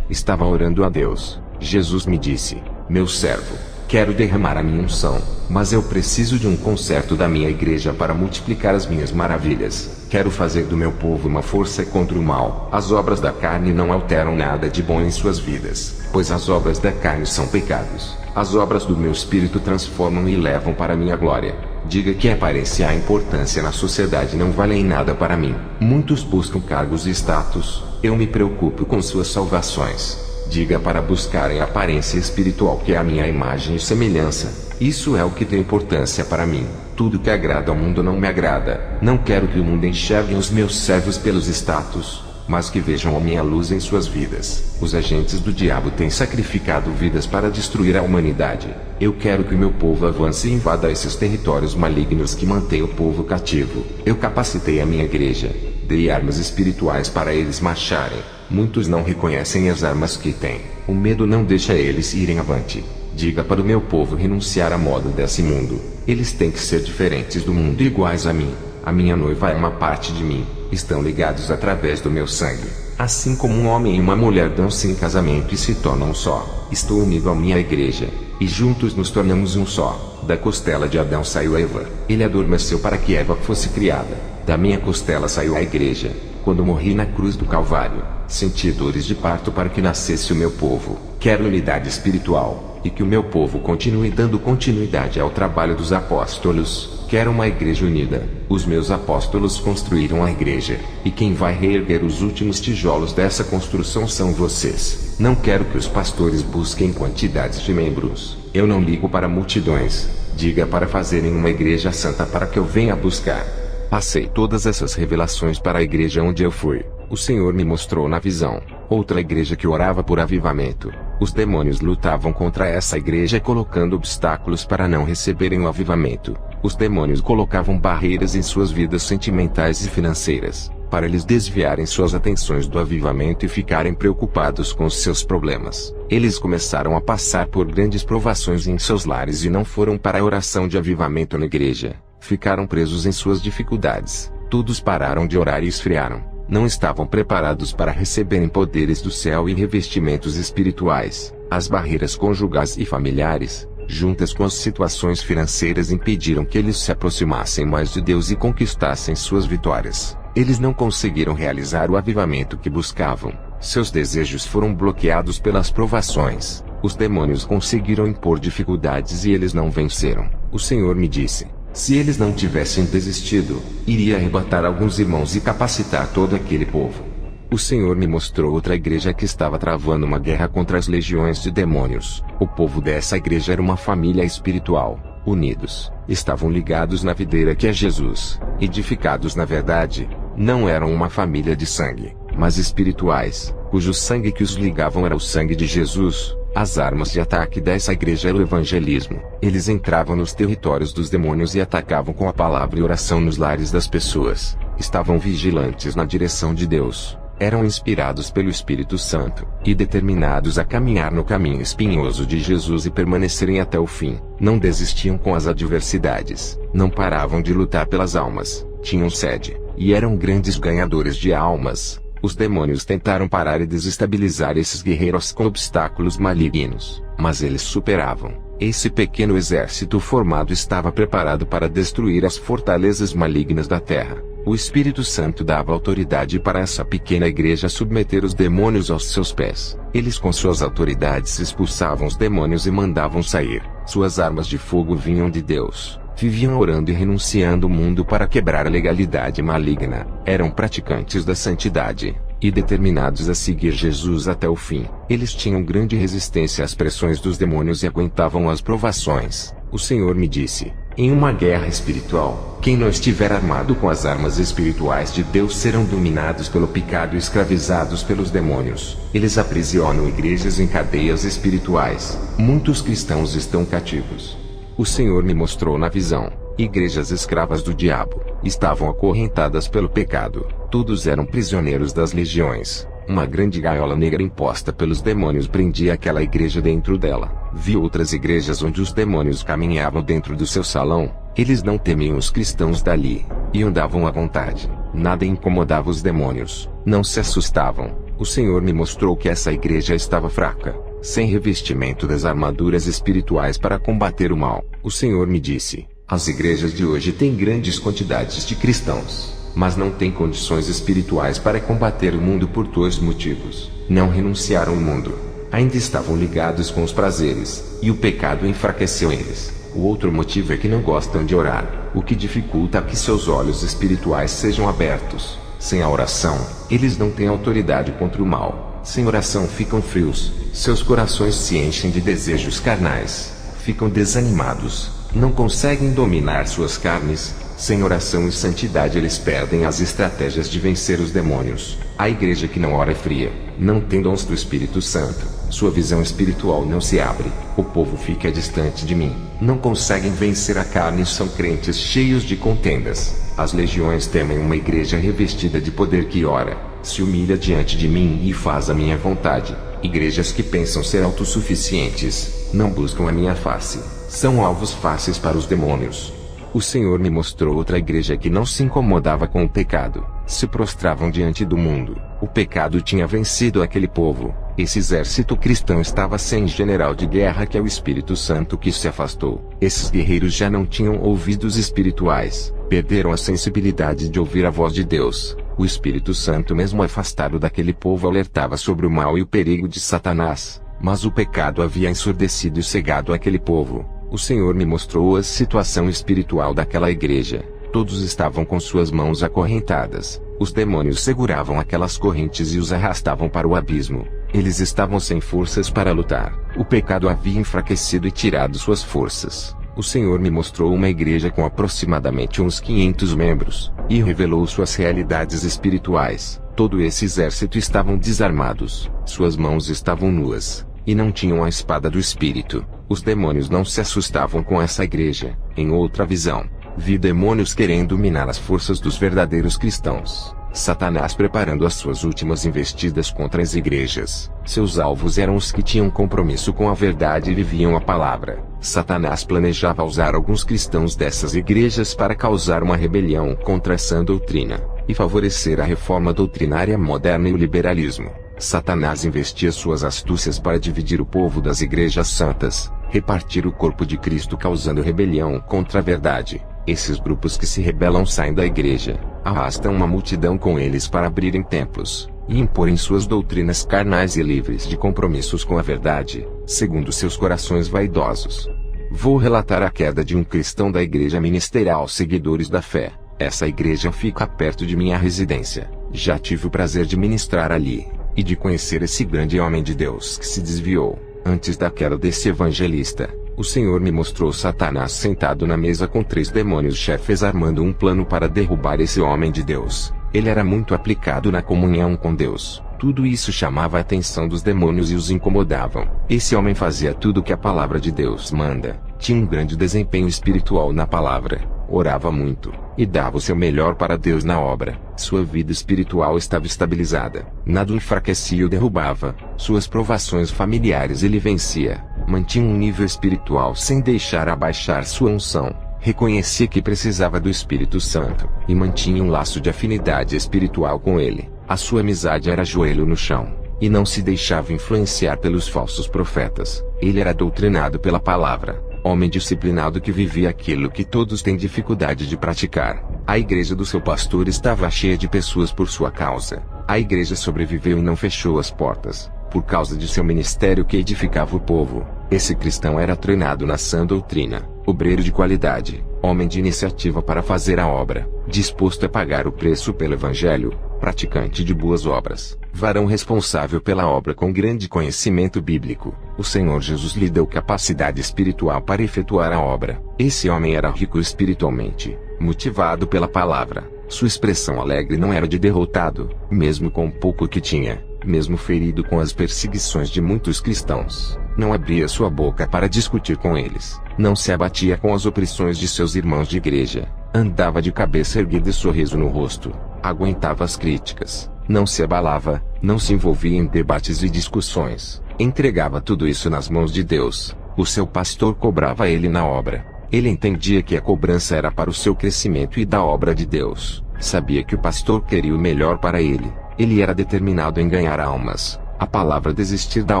Estava orando a Deus. Jesus me disse: meu servo, quero derramar a minha unção, mas eu preciso de um conserto da minha igreja para multiplicar as minhas maravilhas. Quero fazer do meu povo uma força contra o mal. As obras da carne não alteram nada de bom em suas vidas, pois as obras da carne são pecados. As obras do meu espírito transformam e levam para minha glória. Diga que a aparência e a importância na sociedade não valem nada para mim. Muitos buscam cargos e status. Eu me preocupo com suas salvações. Diga para buscarem a aparência espiritual que é a minha imagem e semelhança. Isso é o que tem importância para mim. Tudo que agrada ao mundo não me agrada. Não quero que o mundo enxergue os meus servos pelos status, mas que vejam a minha luz em suas vidas. Os agentes do diabo têm sacrificado vidas para destruir a humanidade. Eu quero que o meu povo avance e invada esses territórios malignos que mantêm o povo cativo. Eu capacitei a minha igreja. Dei armas espirituais para eles marcharem. Muitos não reconhecem as armas que têm. O medo não deixa eles irem avante. Diga para o meu povo renunciar à moda desse mundo. Eles têm que ser diferentes do mundo e iguais a mim. A minha noiva é uma parte de mim. Estão ligados através do meu sangue. Assim como um homem e uma mulher dão-se em casamento e se tornam um só. Estou unido à minha igreja. E juntos nos tornamos um só. Da costela de Adão saiu Eva. Ele adormeceu para que Eva fosse criada. Da minha costela saiu a igreja. Quando morri na cruz do Calvário, senti dores de parto para que nascesse o meu povo. Quero unidade espiritual, e que o meu povo continue dando continuidade ao trabalho dos apóstolos. Quero uma igreja unida. Os meus apóstolos construíram a igreja, e quem vai reerguer os últimos tijolos dessa construção são vocês. Não quero que os pastores busquem quantidades de membros. Eu não ligo para multidões. Diga para fazerem uma igreja santa para que eu venha buscar. Passei todas essas revelações para a igreja onde eu fui. O Senhor me mostrou na visão outra igreja que orava por avivamento. Os demônios lutavam contra essa igreja colocando obstáculos para não receberem o avivamento. Os demônios colocavam barreiras em suas vidas sentimentais e financeiras, para eles desviarem suas atenções do avivamento e ficarem preocupados com os seus problemas. Eles começaram a passar por grandes provações em seus lares e não foram para a oração de avivamento na igreja. Ficaram presos em suas dificuldades. Todos pararam de orar e esfriaram. não estavam preparados para receberem poderes do céu e revestimentos espirituais. As barreiras conjugais e familiares, juntas com as situações financeiras, impediram que eles se aproximassem mais de Deus e conquistassem suas vitórias. Eles não conseguiram realizar o avivamento que buscavam. Seus desejos foram bloqueados pelas provações. Os demônios conseguiram impor dificuldades e eles não venceram. O Senhor me disse: se eles não tivessem desistido, iria arrebatar alguns irmãos e capacitar todo aquele povo. O Senhor me mostrou outra igreja que estava travando uma guerra contra as legiões de demônios. O povo dessa igreja era uma família espiritual, unidos, estavam ligados na videira que é Jesus, edificados na verdade. Não eram uma família de sangue, mas espirituais, cujo sangue que os ligavam era o sangue de Jesus. As armas de ataque dessa igreja era o evangelismo. Eles entravam nos territórios dos demônios e atacavam com a palavra e oração nos lares das pessoas. Estavam vigilantes na direção de Deus. Eram inspirados pelo Espírito Santo, e determinados a caminhar no caminho espinhoso de Jesus e permanecerem até o fim. Não desistiam com as adversidades. Não paravam de lutar pelas almas. Tinham sede, e eram grandes ganhadores de almas. Os demônios tentaram parar e desestabilizar esses guerreiros com obstáculos malignos, mas eles superavam. Esse pequeno exército formado estava preparado para destruir as fortalezas malignas da terra. O Espírito Santo dava autoridade para essa pequena igreja submeter os demônios aos seus pés. Eles com suas autoridades expulsavam os demônios e mandavam sair. Suas armas de fogo vinham de Deus. Viviam orando e renunciando o mundo para quebrar a legalidade maligna. Eram praticantes da santidade, e determinados a seguir Jesus até o fim. Eles tinham grande resistência às pressões dos demônios e aguentavam as provações. O Senhor me disse: em uma guerra espiritual, quem não estiver armado com as armas espirituais de Deus serão dominados pelo pecado e escravizados pelos demônios. Eles aprisionam igrejas em cadeias espirituais. Muitos cristãos estão cativos. O Senhor me mostrou na visão: igrejas escravas do diabo, estavam acorrentadas pelo pecado. Todos eram prisioneiros das legiões. Uma grande gaiola negra imposta pelos demônios prendia aquela igreja dentro dela. Vi outras igrejas onde os demônios caminhavam dentro do seu salão. Eles não temiam os cristãos dali, e andavam à vontade. Nada incomodava os demônios. Não se assustavam. O Senhor me mostrou que essa igreja estava fraca, sem revestimento das armaduras espirituais para combater o mal. O Senhor me disse: as igrejas de hoje têm grandes quantidades de cristãos, mas não têm condições espirituais para combater o mundo por dois motivos. Não renunciaram ao mundo. Ainda estavam ligados com os prazeres, e o pecado enfraqueceu eles. O outro motivo é que não gostam de orar, o que dificulta que seus olhos espirituais sejam abertos. Sem a oração, eles não têm autoridade contra o mal. Sem oração ficam frios, seus corações se enchem de desejos carnais, ficam desanimados, não conseguem dominar suas carnes. Sem oração e santidade eles perdem as estratégias de vencer os demônios. A igreja que não ora é fria, não tem dons do Espírito Santo, sua visão espiritual não se abre, o povo fica distante de mim, não conseguem vencer a carne e são crentes cheios de contendas. As legiões temem uma igreja revestida de poder que ora, se humilha diante de mim e faz a minha vontade. Igrejas que pensam ser autossuficientes, não buscam a minha face, são alvos fáceis para os demônios. O Senhor me mostrou outra igreja que não se incomodava com o pecado, se prostravam diante do mundo. O pecado tinha vencido aquele povo. Esse exército cristão estava sem general de guerra, que é o Espírito Santo, que se afastou. Esses guerreiros já não tinham ouvidos espirituais, perderam a sensibilidade de ouvir a voz de Deus. O Espírito Santo, mesmo afastado daquele povo, alertava sobre o mal e o perigo de Satanás, mas o pecado havia ensurdecido e cegado aquele povo. O Senhor me mostrou a situação espiritual daquela igreja. Todos estavam com suas mãos acorrentadas. Os demônios seguravam aquelas correntes e os arrastavam para o abismo. Eles estavam sem forças para lutar. O pecado havia enfraquecido e tirado suas forças. O Senhor me mostrou uma igreja com aproximadamente uns 500 membros, e revelou suas realidades espirituais. Todo esse exército estavam desarmados, suas mãos estavam nuas, e não tinham a espada do Espírito. Os demônios não se assustavam com essa igreja. Em outra visão, vi demônios querendo dominar as forças dos verdadeiros cristãos. Satanás preparando as suas últimas investidas contra as igrejas. Seus alvos eram os que tinham compromisso com a verdade e viviam a palavra. Satanás planejava usar alguns cristãos dessas igrejas para causar uma rebelião contra essa doutrina. e favorecer a reforma doutrinária moderna e o liberalismo. Satanás investia suas astúcias para dividir o povo das igrejas santas, repartir o corpo de Cristo causando rebelião contra a verdade. Esses grupos que se rebelam saem da igreja, arrastam uma multidão com eles para abrirem templos, e imporem suas doutrinas carnais e livres de compromissos com a verdade, segundo seus corações vaidosos. Vou relatar a queda de um cristão da igreja ministerial Seguidores da Fé. Essa igreja fica perto de minha residência. Já tive o prazer de ministrar ali, e de conhecer esse grande homem de Deus que se desviou. Antes da queda desse evangelista, o Senhor me mostrou Satanás sentado na mesa com 3 demônios chefes armando um plano para derrubar esse homem de Deus. Ele era muito aplicado na comunhão com Deus. Tudo isso chamava a atenção dos demônios e os incomodavam. Esse homem fazia tudo o que a palavra de Deus manda. Tinha um grande desempenho espiritual na palavra. Orava muito, e dava o seu melhor para Deus na obra. Sua vida espiritual estava estabilizada. Nada o enfraquecia ou derrubava. Suas provações familiares ele vencia. Mantinha um nível espiritual sem deixar abaixar sua unção. Reconhecia que precisava do Espírito Santo, e mantinha um laço de afinidade espiritual com ele. A sua amizade era joelho no chão, e não se deixava influenciar pelos falsos profetas. Ele era doutrinado pela palavra. Homem disciplinado que vivia aquilo que todos têm dificuldade de praticar. A igreja do seu pastor estava cheia de pessoas por sua causa. A igreja sobreviveu e não fechou as portas, por causa de seu ministério que edificava o povo. Esse cristão era treinado na sã doutrina, obreiro de qualidade, homem de iniciativa para fazer a obra, disposto a pagar o preço pelo evangelho, praticante de boas obras, varão responsável pela obra com grande conhecimento bíblico. O Senhor Jesus lhe deu capacidade espiritual para efetuar a obra. Esse homem era rico espiritualmente, motivado pela palavra. Sua expressão alegre não era de derrotado, mesmo com o pouco que tinha, mesmo ferido com as perseguições de muitos cristãos. Não abria sua boca para discutir com eles. Não se abatia com as opressões de seus irmãos de igreja. Andava de cabeça erguida e sorriso no rosto. Aguentava as críticas. Não se abalava, não se envolvia em debates e discussões. Entregava tudo isso nas mãos de Deus. O seu pastor cobrava ele na obra. Ele entendia que a cobrança era para o seu crescimento e da obra de Deus. Sabia que o pastor queria o melhor para ele. Ele era determinado em ganhar almas. A palavra desistir da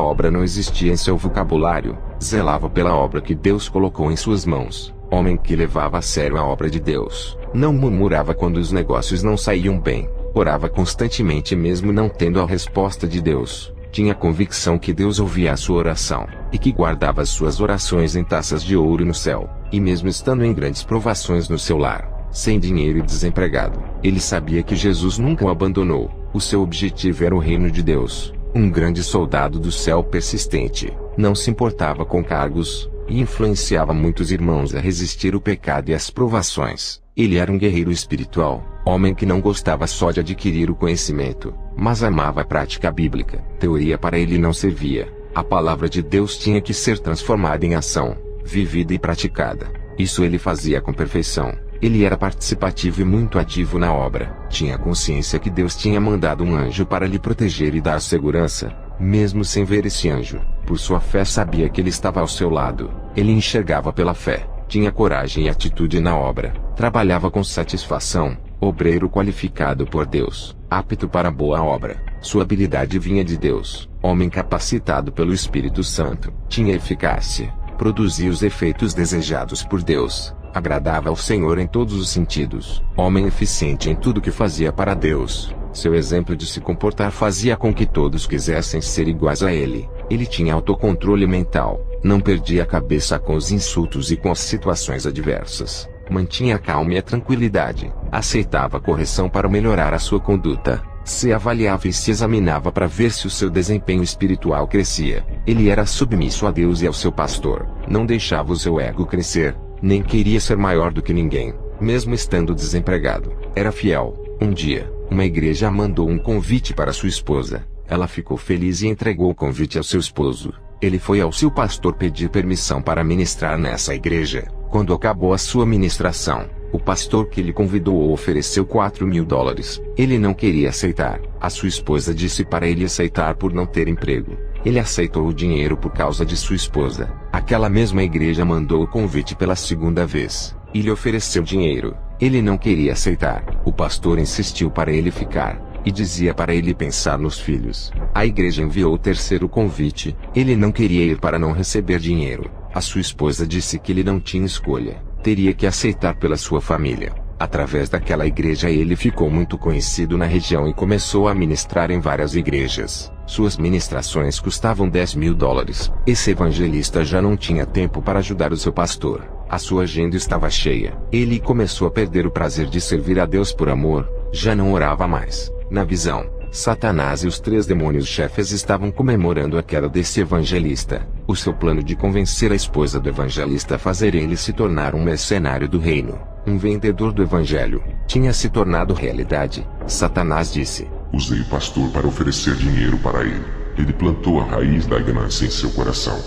obra não existia em seu vocabulário. Zelava pela obra que Deus colocou em suas mãos. Homem que levava a sério a obra de Deus. Não murmurava quando os negócios não saíam bem. Orava constantemente mesmo não tendo a resposta de Deus. Tinha convicção que Deus ouvia a sua oração, e que guardava as suas orações em taças de ouro no céu. E mesmo estando em grandes provações no seu lar, sem dinheiro e desempregado, ele sabia que Jesus nunca o abandonou. O seu objetivo era o reino de Deus. Um grande soldado do céu persistente, não se importava com cargos, e influenciava muitos irmãos a resistir o pecado e as provações. Ele era um guerreiro espiritual, homem que não gostava só de adquirir o conhecimento, mas amava a prática bíblica. Teoria para ele não servia. A palavra de Deus tinha que ser transformada em ação, vivida e praticada. Isso ele fazia com perfeição. Ele era participativo e muito ativo na obra. Tinha consciência que Deus tinha mandado um anjo para lhe proteger e dar segurança, mesmo sem ver esse anjo. Por sua fé sabia que ele estava ao seu lado. Ele enxergava pela fé. Tinha coragem e atitude na obra. Trabalhava com satisfação. Obreiro qualificado por Deus, apto para boa obra. Sua habilidade vinha de Deus. Homem capacitado pelo Espírito Santo. Tinha eficácia. Produzia os efeitos desejados por Deus. Agradava ao Senhor em todos os sentidos. Homem eficiente em tudo que fazia para Deus. Seu exemplo de se comportar fazia com que todos quisessem ser iguais a ele. Ele tinha autocontrole mental. Não perdia a cabeça com os insultos e com as situações adversas. Mantinha a calma e a tranquilidade. Aceitava a correção para melhorar a sua conduta. Se avaliava e se examinava para ver se o seu desempenho espiritual crescia. Ele era submisso a Deus e ao seu pastor. Não deixava o seu ego crescer. Nem queria ser maior do que ninguém, mesmo estando desempregado. Era fiel. Um dia, uma igreja mandou um convite para sua esposa. Ela ficou feliz e entregou o convite ao seu esposo. Ele foi ao seu pastor pedir permissão para ministrar nessa igreja. Quando acabou a sua ministração, o pastor que lhe convidou ofereceu $4.000. Ele não queria aceitar. A sua esposa disse para ele aceitar por não ter emprego. Ele aceitou o dinheiro por causa de sua esposa. Aquela mesma igreja mandou o convite pela segunda vez, e lhe ofereceu dinheiro. Ele não queria aceitar. O pastor insistiu para ele ficar, e dizia para ele pensar nos filhos. A igreja enviou o terceiro convite. Ele não queria ir para não receber dinheiro. A sua esposa disse que ele não tinha escolha. Teria que aceitar pela sua família. Através daquela igreja ele ficou muito conhecido na região e começou a ministrar em várias igrejas. Suas ministrações custavam $10.000. Esse evangelista já não tinha tempo para ajudar o seu pastor. A sua agenda estava cheia. Ele começou a perder o prazer de servir a Deus por amor. Já não orava mais. Na visão, Satanás e os 3 demônios chefes estavam comemorando a queda desse evangelista. O seu plano de convencer a esposa do evangelista a fazer ele se tornar um mercenário do reino, um vendedor do evangelho, tinha se tornado realidade. Satanás disse: usei o pastor para oferecer dinheiro para ele. Ele plantou a raiz da ganância em seu coração.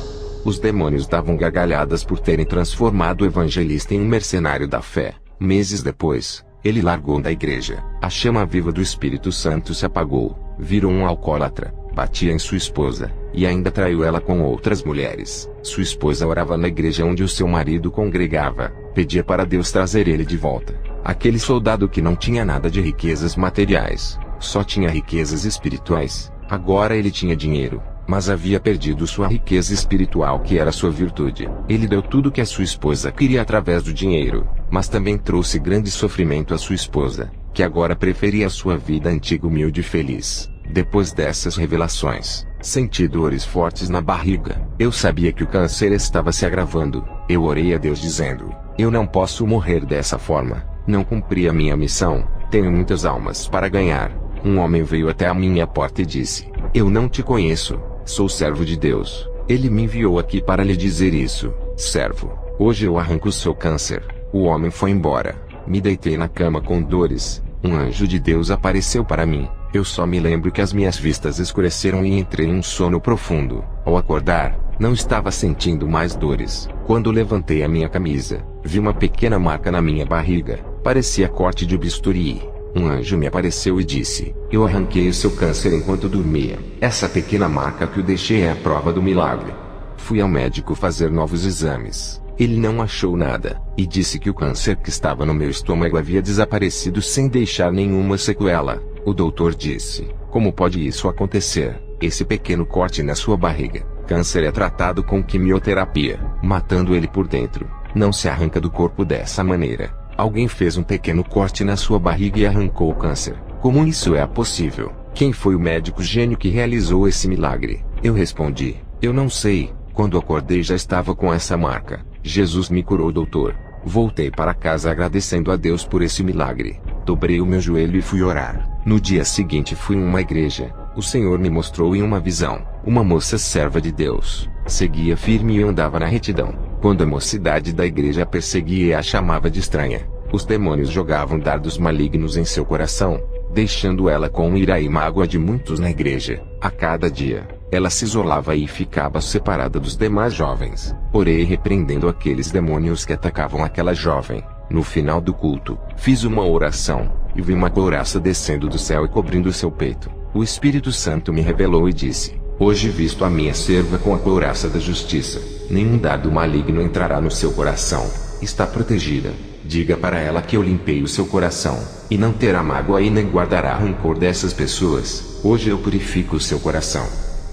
Os demônios davam gargalhadas por terem transformado o evangelista em um mercenário da fé. Meses depois, ele largou da igreja. A chama viva do Espírito Santo se apagou. Virou um alcoólatra, batia em sua esposa, e ainda traiu ela com outras mulheres. Sua esposa orava na igreja onde o seu marido congregava, pedia para Deus trazer ele de volta. Aquele soldado que não tinha nada de riquezas materiais, só tinha riquezas espirituais. Agora ele tinha dinheiro, mas havia perdido sua riqueza espiritual, que era sua virtude. Ele deu tudo que a sua esposa queria através do dinheiro, mas também trouxe grande sofrimento à sua esposa, que agora preferia a sua vida antiga humilde e feliz. Depois dessas revelações, senti dores fortes na barriga. Eu sabia que o câncer estava se agravando. Eu orei a Deus dizendo: eu não posso morrer dessa forma. Não cumpri a minha missão. Tenho muitas almas para ganhar. Um homem veio até a minha porta e disse: eu não te conheço. Sou servo de Deus. Ele me enviou aqui para lhe dizer isso. Servo, hoje eu arranco o seu câncer. O homem foi embora. Me deitei na cama com dores. Um anjo de Deus apareceu para mim. Eu só me lembro que as minhas vistas escureceram e entrei em um sono profundo. Ao acordar, não estava sentindo mais dores. Quando levantei a minha camisa, vi uma pequena marca na minha barriga. Parecia corte de bisturi. Um anjo me apareceu e disse: eu arranquei o seu câncer enquanto dormia. Essa pequena marca que o deixei é a prova do milagre. Fui ao médico fazer novos exames. Ele não achou nada, e disse que o câncer que estava no meu estômago havia desaparecido sem deixar nenhuma sequela. O doutor disse: como pode isso acontecer? Esse pequeno corte na sua barriga. Câncer é tratado com quimioterapia, matando ele por dentro. Não se arranca do corpo dessa maneira. Alguém fez um pequeno corte na sua barriga e arrancou o câncer. Como isso é possível? Quem foi o médico gênio que realizou esse milagre? Eu respondi: eu não sei. Quando acordei já estava com essa marca. Jesus me curou, doutor. Voltei para casa agradecendo a Deus por esse milagre. Dobrei o meu joelho e fui orar. No dia seguinte fui em uma igreja. O Senhor me mostrou em uma visão uma moça serva de Deus. Seguia firme e andava na retidão. Quando a mocidade da igreja a perseguia e a chamava de estranha, os demônios jogavam dardos malignos em seu coração, deixando ela com ira e mágoa de muitos na igreja. A cada dia, ela se isolava e ficava separada dos demais jovens. Orei repreendendo aqueles demônios que atacavam aquela jovem. No final do culto, fiz uma oração, e vi uma couraça descendo do céu e cobrindo seu peito. O Espírito Santo me revelou e disse: hoje visto a minha serva com a couraça da justiça. Nenhum dardo maligno entrará no seu coração. Está protegida. Diga para ela que eu limpei o seu coração, e não terá mágoa e nem guardará rancor dessas pessoas. Hoje eu purifico o seu coração.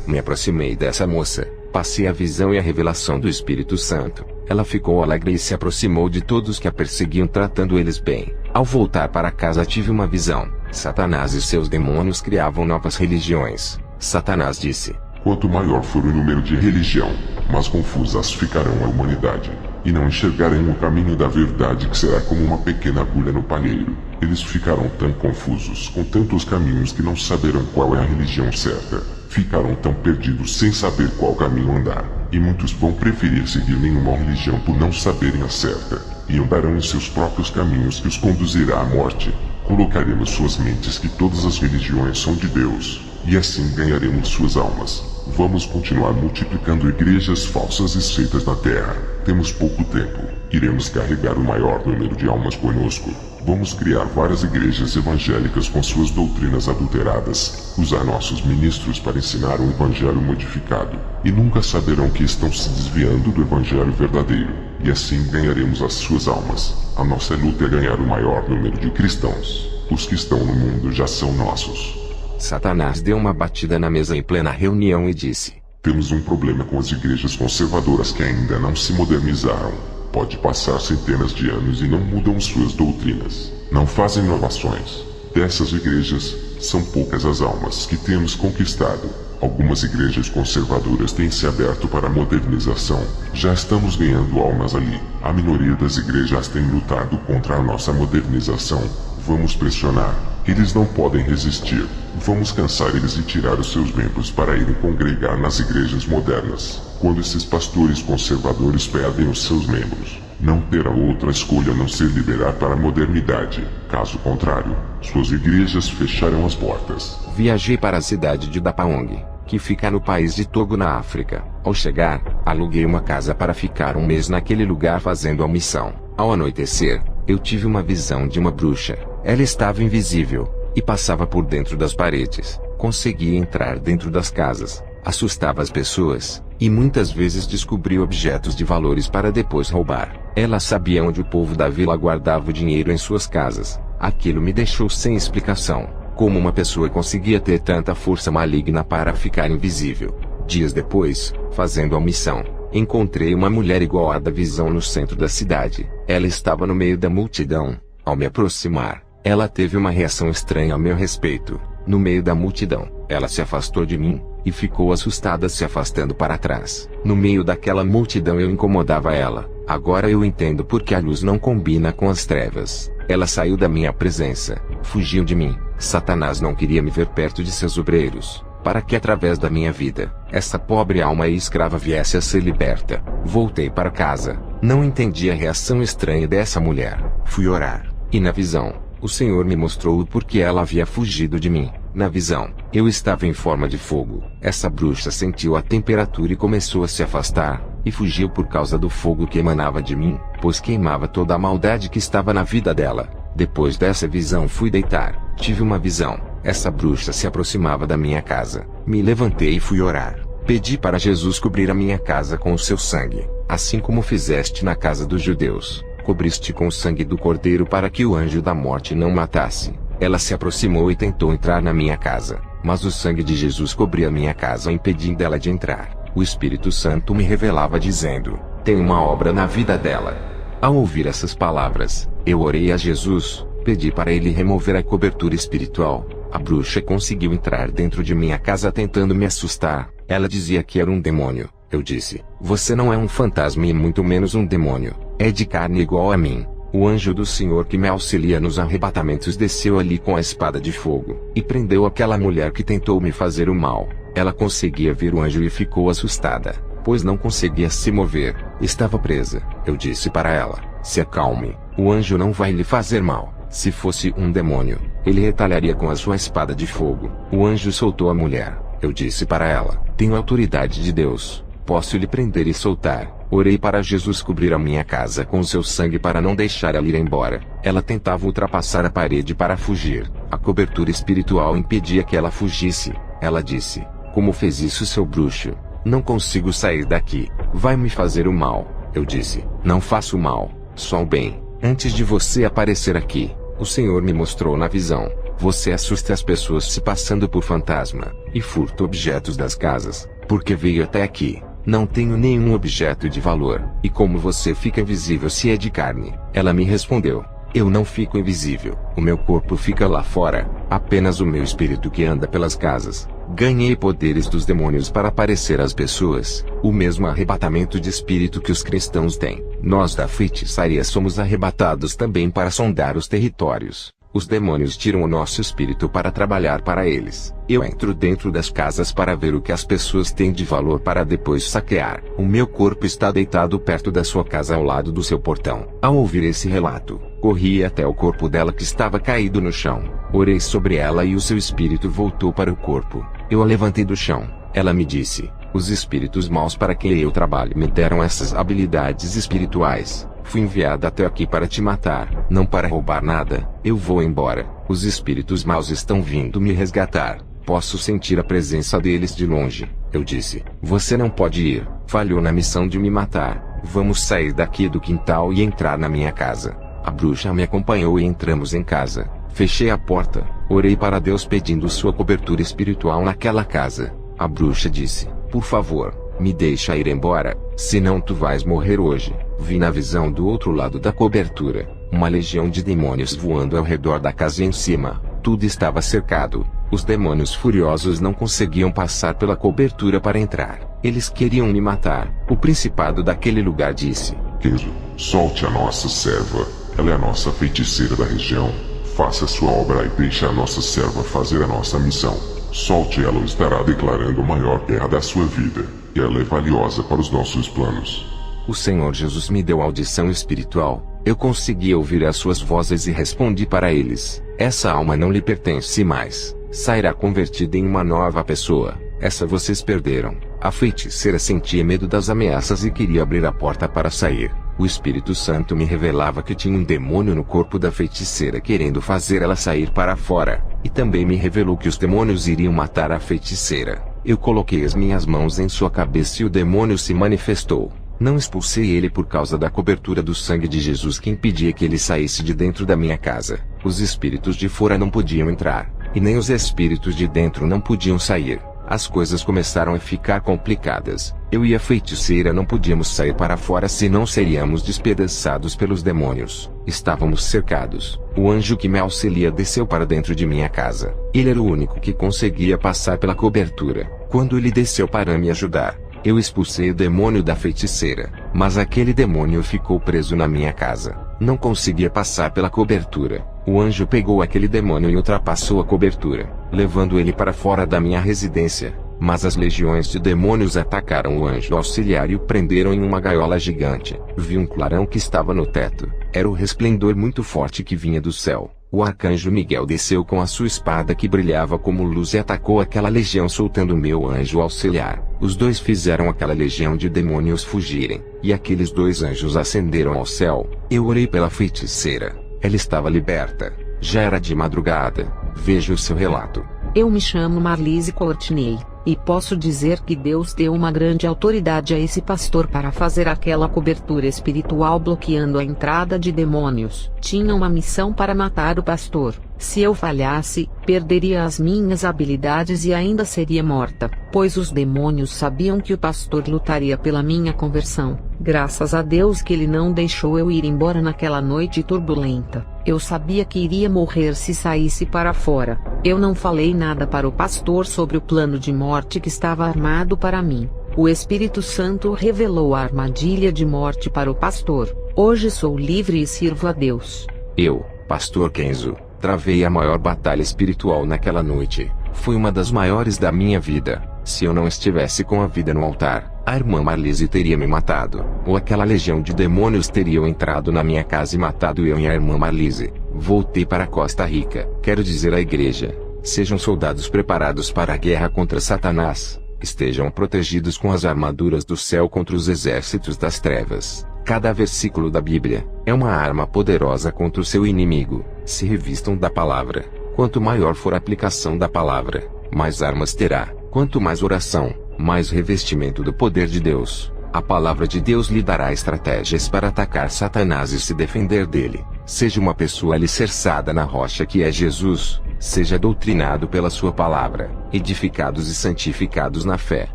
Me aproximei dessa moça, passei a visão e a revelação do Espírito Santo. Ela ficou alegre e se aproximou de todos que a perseguiam, tratando eles bem. Ao voltar para casa tive uma visão. Satanás e seus demônios criavam novas religiões. Satanás disse: quanto maior for o número de religião, mais confusas ficarão a humanidade, e não enxergarão o caminho da verdade, que será como uma pequena agulha no palheiro. Eles ficarão tão confusos, com tantos caminhos, que não saberão qual é a religião certa. Ficarão tão perdidos sem saber qual caminho andar, e muitos vão preferir seguir nenhuma religião por não saberem a certa, e andarão em seus próprios caminhos que os conduzirá à morte. Colocaremos suas mentes que todas as religiões são de Deus, e assim ganharemos suas almas. Vamos continuar multiplicando igrejas falsas e seitas na terra. Temos pouco tempo. Iremos carregar o maior número de almas conosco. Vamos criar várias igrejas evangélicas com suas doutrinas adulteradas. Usar nossos ministros para ensinar um evangelho modificado. E nunca saberão que estão se desviando do evangelho verdadeiro. e assim ganharemos as suas almas. A nossa luta é ganhar o maior número de cristãos. Os que estão no mundo já são nossos. Satanás deu uma batida na mesa em plena reunião e disse: Temos um problema com as igrejas conservadoras que ainda não se modernizaram. Pode passar centenas de anos e não mudam suas doutrinas. Não fazem inovações. Dessas igrejas, são poucas as almas que temos conquistado. Algumas igrejas conservadoras têm se aberto para a modernização. Já estamos ganhando almas ali. A minoria das igrejas tem lutado contra a nossa modernização. Vamos pressionar. Eles não podem resistir. Vamos cansar eles e tirar os seus membros para irem congregar nas igrejas modernas. Quando esses pastores conservadores pedem os seus membros, não terá outra escolha a não ser liberar para a modernidade. Caso contrário, suas igrejas fecharão as portas. Viajei para a cidade de Dapaong, que fica no país de Togo, na África. Ao chegar, aluguei uma casa para ficar um mês naquele lugar fazendo a missão. Ao anoitecer, eu tive uma visão de uma bruxa. Ela estava invisível e passava por dentro das paredes. Conseguia entrar dentro das casas, assustava as pessoas e muitas vezes descobria objetos de valores para depois roubar. Ela sabia onde o povo da vila guardava o dinheiro em suas casas. Aquilo me deixou sem explicação. Como uma pessoa conseguia ter tanta força maligna para ficar invisível? Dias depois, fazendo a missão, encontrei uma mulher igual à da visão no centro da cidade. Ela estava no meio da multidão. Ao me aproximar, ela teve uma reação estranha ao meu respeito. No meio da multidão, ela se afastou de mim e ficou assustada, se afastando para trás. No meio daquela multidão eu incomodava ela. Agora eu entendo porque a luz não combina com as trevas. Ela saiu da minha presença, fugiu de mim. Satanás não queria me ver perto de seus obreiros, para que através da minha vida, essa pobre alma e escrava viesse a ser liberta. Voltei para casa. Não entendi a reação estranha dessa mulher. Fui orar, e na visão, o Senhor me mostrou o porquê ela havia fugido de mim. Na visão, eu estava em forma de fogo. Essa bruxa sentiu a temperatura e começou a se afastar, e fugiu por causa do fogo que emanava de mim, pois queimava toda a maldade que estava na vida dela. Depois dessa visão fui deitar. Tive uma visão. Essa bruxa se aproximava da minha casa. Me levantei e fui orar. Pedi para Jesus cobrir a minha casa com o seu sangue, assim como fizeste na casa dos judeus. Cobriste com o sangue do cordeiro para que o anjo da morte não matasse. Ela se aproximou e tentou entrar na minha casa, mas o sangue de Jesus cobria minha casa, impedindo ela de entrar. O Espírito Santo me revelava dizendo: tem uma obra na vida dela. Ao ouvir essas palavras, eu orei a Jesus, pedi para ele remover a cobertura espiritual. A bruxa conseguiu entrar dentro de minha casa tentando me assustar. Ela dizia que era um demônio. Eu disse: você não é um fantasma e muito menos um demônio. É de carne igual a mim. O anjo do Senhor que me auxilia nos arrebatamentos desceu ali com a espada de fogo, e prendeu aquela mulher que tentou me fazer o mal. Ela conseguia ver o anjo e ficou assustada, pois não conseguia se mover. Estava presa. Eu disse para ela: se acalme, o anjo não vai lhe fazer mal. Se fosse um demônio, ele retalharia com a sua espada de fogo. O anjo soltou a mulher. Eu disse para ela: tenho autoridade de Deus, posso lhe prender e soltar. Orei para Jesus cobrir a minha casa com o seu sangue para não deixar ela ir embora. Ela tentava ultrapassar a parede para fugir. A cobertura espiritual impedia que ela fugisse. Ela disse: como fez isso, seu bruxo? Não consigo sair daqui. Vai me fazer o mal. Eu disse: não faço mal, só o bem. Antes de você aparecer aqui, o Senhor me mostrou na visão: você assusta as pessoas se passando por fantasma, e furta objetos das casas, porque veio até aqui. Não tenho nenhum objeto de valor. E como você fica invisível se é de carne? Ela me respondeu: eu não fico invisível. O meu corpo fica lá fora, apenas o meu espírito que anda pelas casas. Ganhei poderes dos demônios para aparecer às pessoas, o mesmo arrebatamento de espírito que os cristãos têm. Nós da feitiçaria somos arrebatados também para sondar os territórios. Os demônios tiram o nosso espírito para trabalhar para eles. Eu entro dentro das casas para ver o que as pessoas têm de valor para depois saquear. O meu corpo está deitado perto da sua casa ao lado do seu portão. Ao ouvir esse relato, corri até o corpo dela que estava caído no chão. Orei sobre ela e o seu espírito voltou para o corpo. Eu a levantei do chão. Ela me disse: os espíritos maus para que eu trabalhe me deram essas habilidades espirituais. Fui enviada até aqui para te matar, não para roubar nada. Eu vou embora. Os espíritos maus estão vindo me resgatar. Posso sentir a presença deles de longe. Eu disse: você não pode ir. Falhou na missão de me matar. Vamos sair daqui do quintal e entrar na minha casa. A bruxa me acompanhou e entramos em casa. Fechei a porta, orei para Deus pedindo sua cobertura espiritual naquela casa. A bruxa disse: por favor, me deixa ir embora, senão tu vais morrer hoje. Vi na visão do outro lado da cobertura uma legião de demônios voando ao redor da casa e em cima. Tudo estava cercado. Os demônios furiosos não conseguiam passar pela cobertura para entrar. Eles queriam me matar. O principado daquele lugar disse: Kenzo, solte a nossa serva. Ela é a nossa feiticeira da região. Faça sua obra e deixe a nossa serva fazer a nossa missão. Solte ela ou estará declarando a maior guerra da sua vida. E ela é valiosa para os nossos planos. O Senhor Jesus me deu audição espiritual. Eu consegui ouvir as suas vozes e respondi para eles: essa alma não lhe pertence mais. Sairá convertida em uma nova pessoa. Essa vocês perderam. A feiticeira sentia medo das ameaças e queria abrir a porta para sair. O Espírito Santo me revelava que tinha um demônio no corpo da feiticeira querendo fazer ela sair para fora. E também me revelou que os demônios iriam matar a feiticeira. Eu coloquei as minhas mãos em sua cabeça e o demônio se manifestou. Não expulsei ele por causa da cobertura do sangue de Jesus que impedia que ele saísse de dentro da minha casa. Os espíritos de fora não podiam entrar, e nem os espíritos de dentro não podiam sair. As coisas começaram a ficar complicadas. Eu e a feiticeira não podíamos sair para fora senão seríamos despedaçados pelos demônios. Estávamos cercados. O anjo que me auxilia desceu para dentro de minha casa. Ele era o único que conseguia passar pela cobertura. Quando ele desceu para me ajudar, eu expulsei o demônio da feiticeira, mas aquele demônio ficou preso na minha casa. Não conseguia passar pela cobertura. O anjo pegou aquele demônio e ultrapassou a cobertura, levando ele para fora da minha residência. Mas as legiões de demônios atacaram o anjo auxiliar e o prenderam em uma gaiola gigante. Vi um clarão que estava no teto. Era o resplendor muito forte que vinha do céu. O arcanjo Miguel desceu com a sua espada que brilhava como luz e atacou aquela legião soltando meu anjo auxiliar. Os dois fizeram aquela legião de demônios fugirem, e aqueles dois anjos ascenderam ao céu. Eu orei pela feiticeira. Ela estava liberta. Já era de madrugada. Veja o seu relato. Eu me chamo Marlise Courtney, e posso dizer que Deus deu uma grande autoridade a esse pastor para fazer aquela cobertura espiritual bloqueando a entrada de demônios. Tinha uma missão para matar o pastor. Se eu falhasse, perderia as minhas habilidades e ainda seria morta, pois os demônios sabiam que o pastor lutaria pela minha conversão. Graças a Deus que ele não deixou eu ir embora naquela noite turbulenta. Eu sabia que iria morrer se saísse para fora. Eu não falei nada para o pastor sobre o plano de morte que estava armado para mim. O Espírito Santo revelou a armadilha de morte para o pastor. Hoje sou livre e sirvo a Deus. Eu, pastor Kenzo, travei a maior batalha espiritual naquela noite. Foi uma das maiores da minha vida. Se eu não estivesse com a vida no altar, a irmã Marlise teria me matado, ou aquela legião de demônios teriam entrado na minha casa e matado eu e a irmã Marlise. Voltei para Costa Rica. Quero dizer à igreja: sejam soldados preparados para a guerra contra Satanás. Estejam protegidos com as armaduras do céu contra os exércitos das trevas. Cada versículo da Bíblia é uma arma poderosa contra o seu inimigo. Se revistam da palavra. Quanto maior for a aplicação da palavra, mais armas terá. Quanto mais oração, mais revestimento do poder de Deus. A palavra de Deus lhe dará estratégias para atacar Satanás e se defender dele. Seja uma pessoa alicerçada na rocha que é Jesus. Seja doutrinado pela sua palavra, edificados e santificados na fé.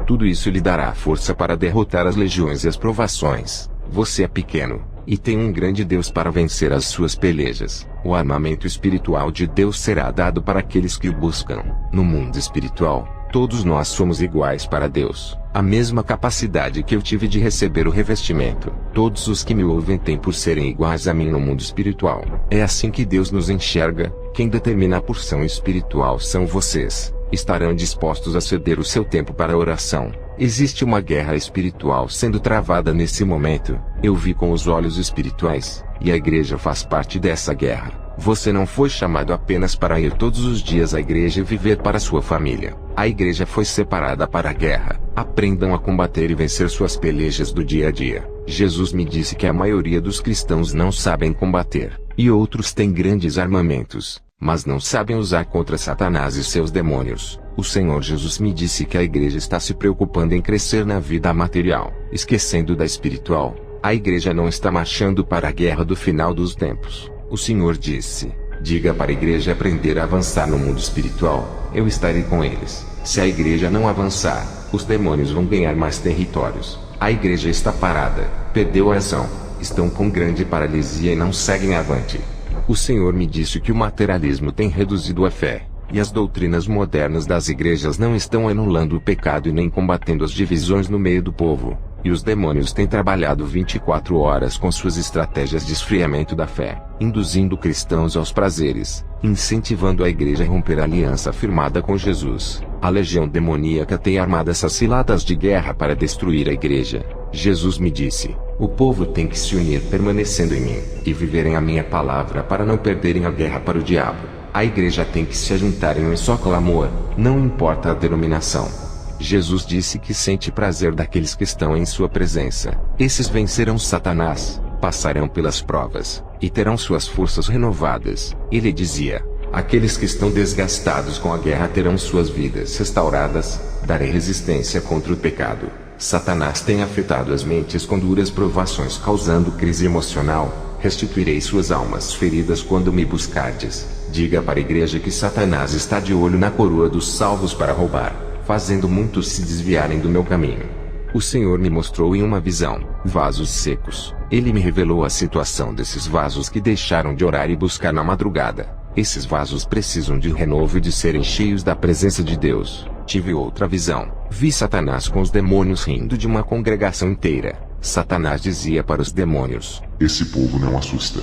Tudo isso lhe dará força para derrotar as legiões e as provações. Você é pequeno, e tem um grande Deus para vencer as suas pelejas. O armamento espiritual de Deus será dado para aqueles que o buscam. No mundo espiritual, todos nós somos iguais para Deus. A mesma capacidade que eu tive de receber o revestimento. Todos os que me ouvem têm por serem iguais a mim no mundo espiritual. É assim que Deus nos enxerga. Quem determina a porção espiritual são vocês. Estarão dispostos a ceder o seu tempo para a oração. Existe uma guerra espiritual sendo travada nesse momento. Eu vi com os olhos espirituais, e a igreja faz parte dessa guerra. Você não foi chamado apenas para ir todos os dias à igreja e viver para sua família. A igreja foi separada para a guerra. Aprendam a combater e vencer suas pelejas do dia a dia. Jesus me disse que a maioria dos cristãos não sabem combater, e outros têm grandes armamentos, mas não sabem usar contra Satanás e seus demônios. O Senhor Jesus me disse que a igreja está se preocupando em crescer na vida material, esquecendo da espiritual. A igreja não está marchando para a guerra do final dos tempos. O Senhor disse: diga para a igreja aprender a avançar no mundo espiritual, eu estarei com eles. Se a igreja não avançar, os demônios vão ganhar mais territórios. A igreja está parada, perdeu a ação, estão com grande paralisia e não seguem avante. O Senhor me disse que o materialismo tem reduzido a fé, e as doutrinas modernas das igrejas não estão anulando o pecado e nem combatendo as divisões no meio do povo. E os demônios têm trabalhado 24 horas com suas estratégias de esfriamento da fé, induzindo cristãos aos prazeres, incentivando a igreja a romper a aliança firmada com Jesus. A legião demoníaca tem armado essas ciladas de guerra para destruir a igreja. Jesus me disse: o povo tem que se unir permanecendo em mim, e viverem a minha palavra para não perderem a guerra para o diabo. A igreja tem que se juntar em um só clamor, não importa a denominação. Jesus disse que sente prazer daqueles que estão em sua presença. Esses vencerão Satanás, passarão pelas provas, e terão suas forças renovadas. Ele dizia: aqueles que estão desgastados com a guerra terão suas vidas restauradas, darei resistência contra o pecado. Satanás tem afetado as mentes com duras provações causando crise emocional. Restituirei suas almas feridas quando me buscardes. Diga para a igreja que Satanás está de olho na coroa dos salvos para roubar, fazendo muitos se desviarem do meu caminho. O Senhor me mostrou em uma visão vasos secos. Ele me revelou a situação desses vasos que deixaram de orar e buscar na madrugada. Esses vasos precisam de renovo e de serem cheios da presença de Deus. Tive outra visão. Vi Satanás com os demônios rindo de uma congregação inteira. Satanás dizia para os demônios: esse povo não assusta.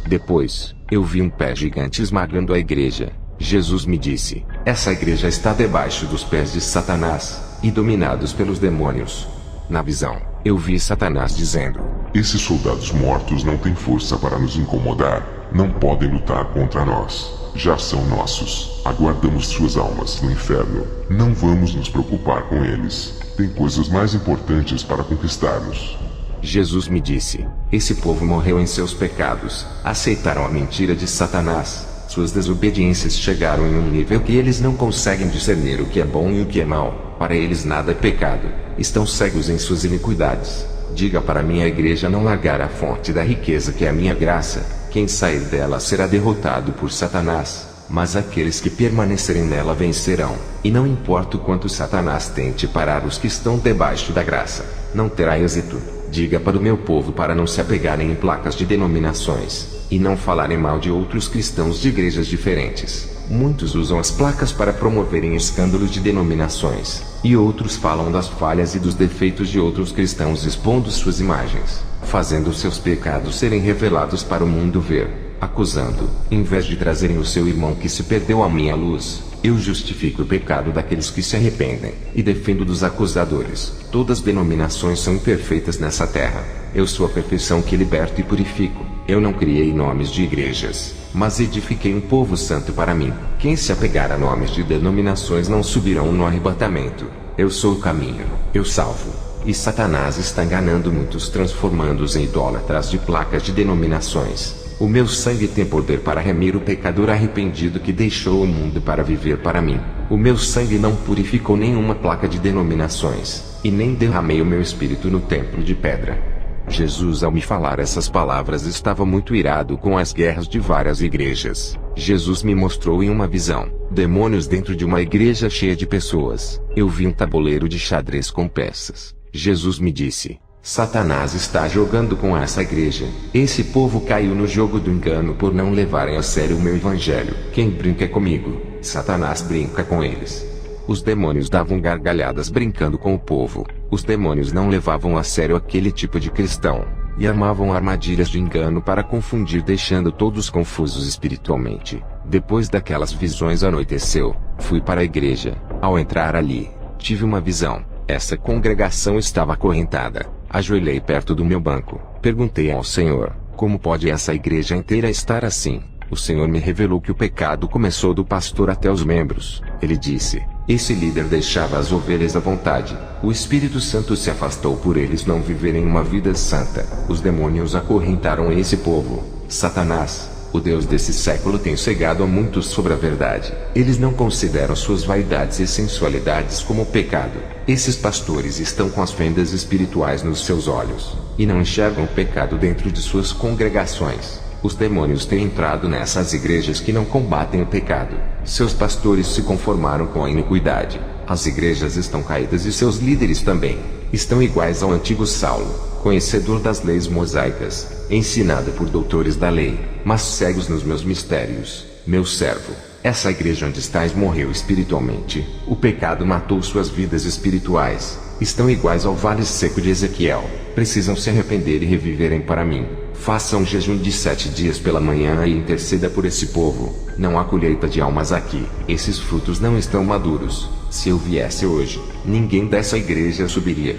Depois, eu vi um pé gigante esmagando a igreja. Jesus me disse: essa igreja está debaixo dos pés de Satanás, e dominados pelos demônios. Na visão, eu vi Satanás dizendo: esses soldados mortos não têm força para nos incomodar, não podem lutar contra nós. Já são nossos, aguardamos suas almas no inferno. Não vamos nos preocupar com eles, tem coisas mais importantes para conquistarmos. Jesus me disse: esse povo morreu em seus pecados, aceitaram a mentira de Satanás. Suas desobediências chegaram em um nível que eles não conseguem discernir o que é bom e o que é mal. Para eles nada é pecado. Estão cegos em suas iniquidades. Diga para minha igreja não largar a fonte da riqueza que é a minha graça. Quem sair dela será derrotado por Satanás, mas aqueles que permanecerem nela vencerão. E não importa o quanto Satanás tente parar os que estão debaixo da graça, não terá êxito. Diga para o meu povo para não se apegarem em placas de denominações, e não falarem mal de outros cristãos de igrejas diferentes. Muitos usam as placas para promoverem escândalos de denominações, e outros falam das falhas e dos defeitos de outros cristãos expondo suas imagens, fazendo seus pecados serem revelados para o mundo ver, acusando, em vez de trazerem o seu irmão que se perdeu à minha luz. Eu justifico o pecado daqueles que se arrependem, e defendo dos acusadores. Todas as denominações são imperfeitas nessa terra. Eu sou a perfeição que liberto e purifico. Eu não criei nomes de igrejas, mas edifiquei um povo santo para mim. Quem se apegar a nomes de denominações não subirão no arrebatamento. Eu sou o caminho, eu salvo. E Satanás está enganando muitos, transformando-os em idólatras de placas de denominações. O meu sangue tem poder para remir o pecador arrependido que deixou o mundo para viver para mim. O meu sangue não purificou nenhuma placa de denominações, e nem derramei o meu espírito no templo de pedra. Jesus, ao me falar essas palavras, estava muito irado com as guerras de várias igrejas. Jesus me mostrou em uma visão demônios dentro de uma igreja cheia de pessoas. Eu vi um tabuleiro de xadrez com peças. Jesus me disse: Satanás está jogando com essa igreja. Esse povo caiu no jogo do engano por não levarem a sério o meu evangelho. Quem brinca comigo, Satanás brinca com eles. Os demônios davam gargalhadas brincando com o povo. Os demônios não levavam a sério aquele tipo de cristão, e armavam armadilhas de engano para confundir, deixando todos confusos espiritualmente. Depois daquelas visões anoiteceu, fui para a igreja. Ao entrar ali, tive uma visão. Essa congregação estava acorrentada. Ajoelhei perto do meu banco. Perguntei ao Senhor: como pode essa igreja inteira estar assim? O Senhor me revelou que o pecado começou do pastor até os membros. Ele disse: esse líder deixava as ovelhas à vontade. O Espírito Santo se afastou por eles não viverem uma vida santa. Os demônios acorrentaram esse povo. Satanás, O Deus desse século tem cegado a muitos sobre a verdade. Eles não consideram suas vaidades e sensualidades como pecado. Esses pastores estão com as fendas espirituais nos seus olhos, e não enxergam o pecado dentro de suas congregações. Os demônios têm entrado nessas igrejas que não combatem o pecado. Seus pastores se conformaram com a iniquidade. As igrejas estão caídas e seus líderes também. Estão iguais ao antigo Saulo, conhecedor das leis mosaicas, ensinado por doutores da lei, mas cegos nos meus mistérios. Meu servo, essa igreja onde estás morreu espiritualmente. O pecado matou suas vidas espirituais. Estão iguais ao vale seco de Ezequiel. Precisam se arrepender e reviverem para mim. Faça um jejum de 7 dias pela manhã e interceda por esse povo. Não há colheita de almas aqui. Esses frutos não estão maduros. Se eu viesse hoje, ninguém dessa igreja subiria.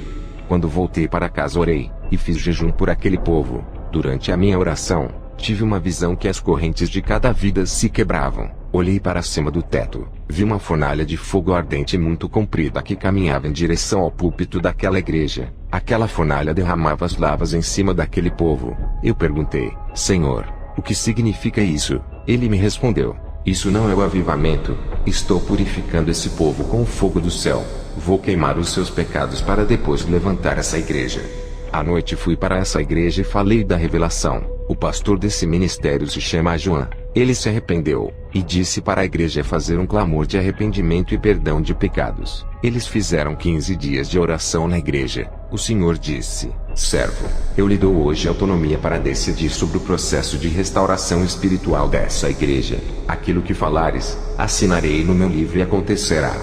Quando voltei para casa orei, e fiz jejum por aquele povo. Durante a minha oração, tive uma visão que as correntes de cada vida se quebravam. Olhei para cima do teto, vi uma fornalha de fogo ardente muito comprida que caminhava em direção ao púlpito daquela igreja. Aquela fornalha derramava as lavas em cima daquele povo. Eu perguntei, Senhor, o que significa isso? Ele me respondeu, isso não é o avivamento. Estou purificando esse povo com o fogo do céu. Vou queimar os seus pecados para depois levantar essa igreja. À noite fui para essa igreja e falei da revelação. O pastor desse ministério se chama João. Ele se arrependeu, e disse para a igreja fazer um clamor de arrependimento e perdão de pecados. Eles fizeram 15 dias de oração na igreja. O Senhor disse, servo, eu lhe dou hoje autonomia para decidir sobre o processo de restauração espiritual dessa igreja. Aquilo que falares, assinarei no meu livro e acontecerá.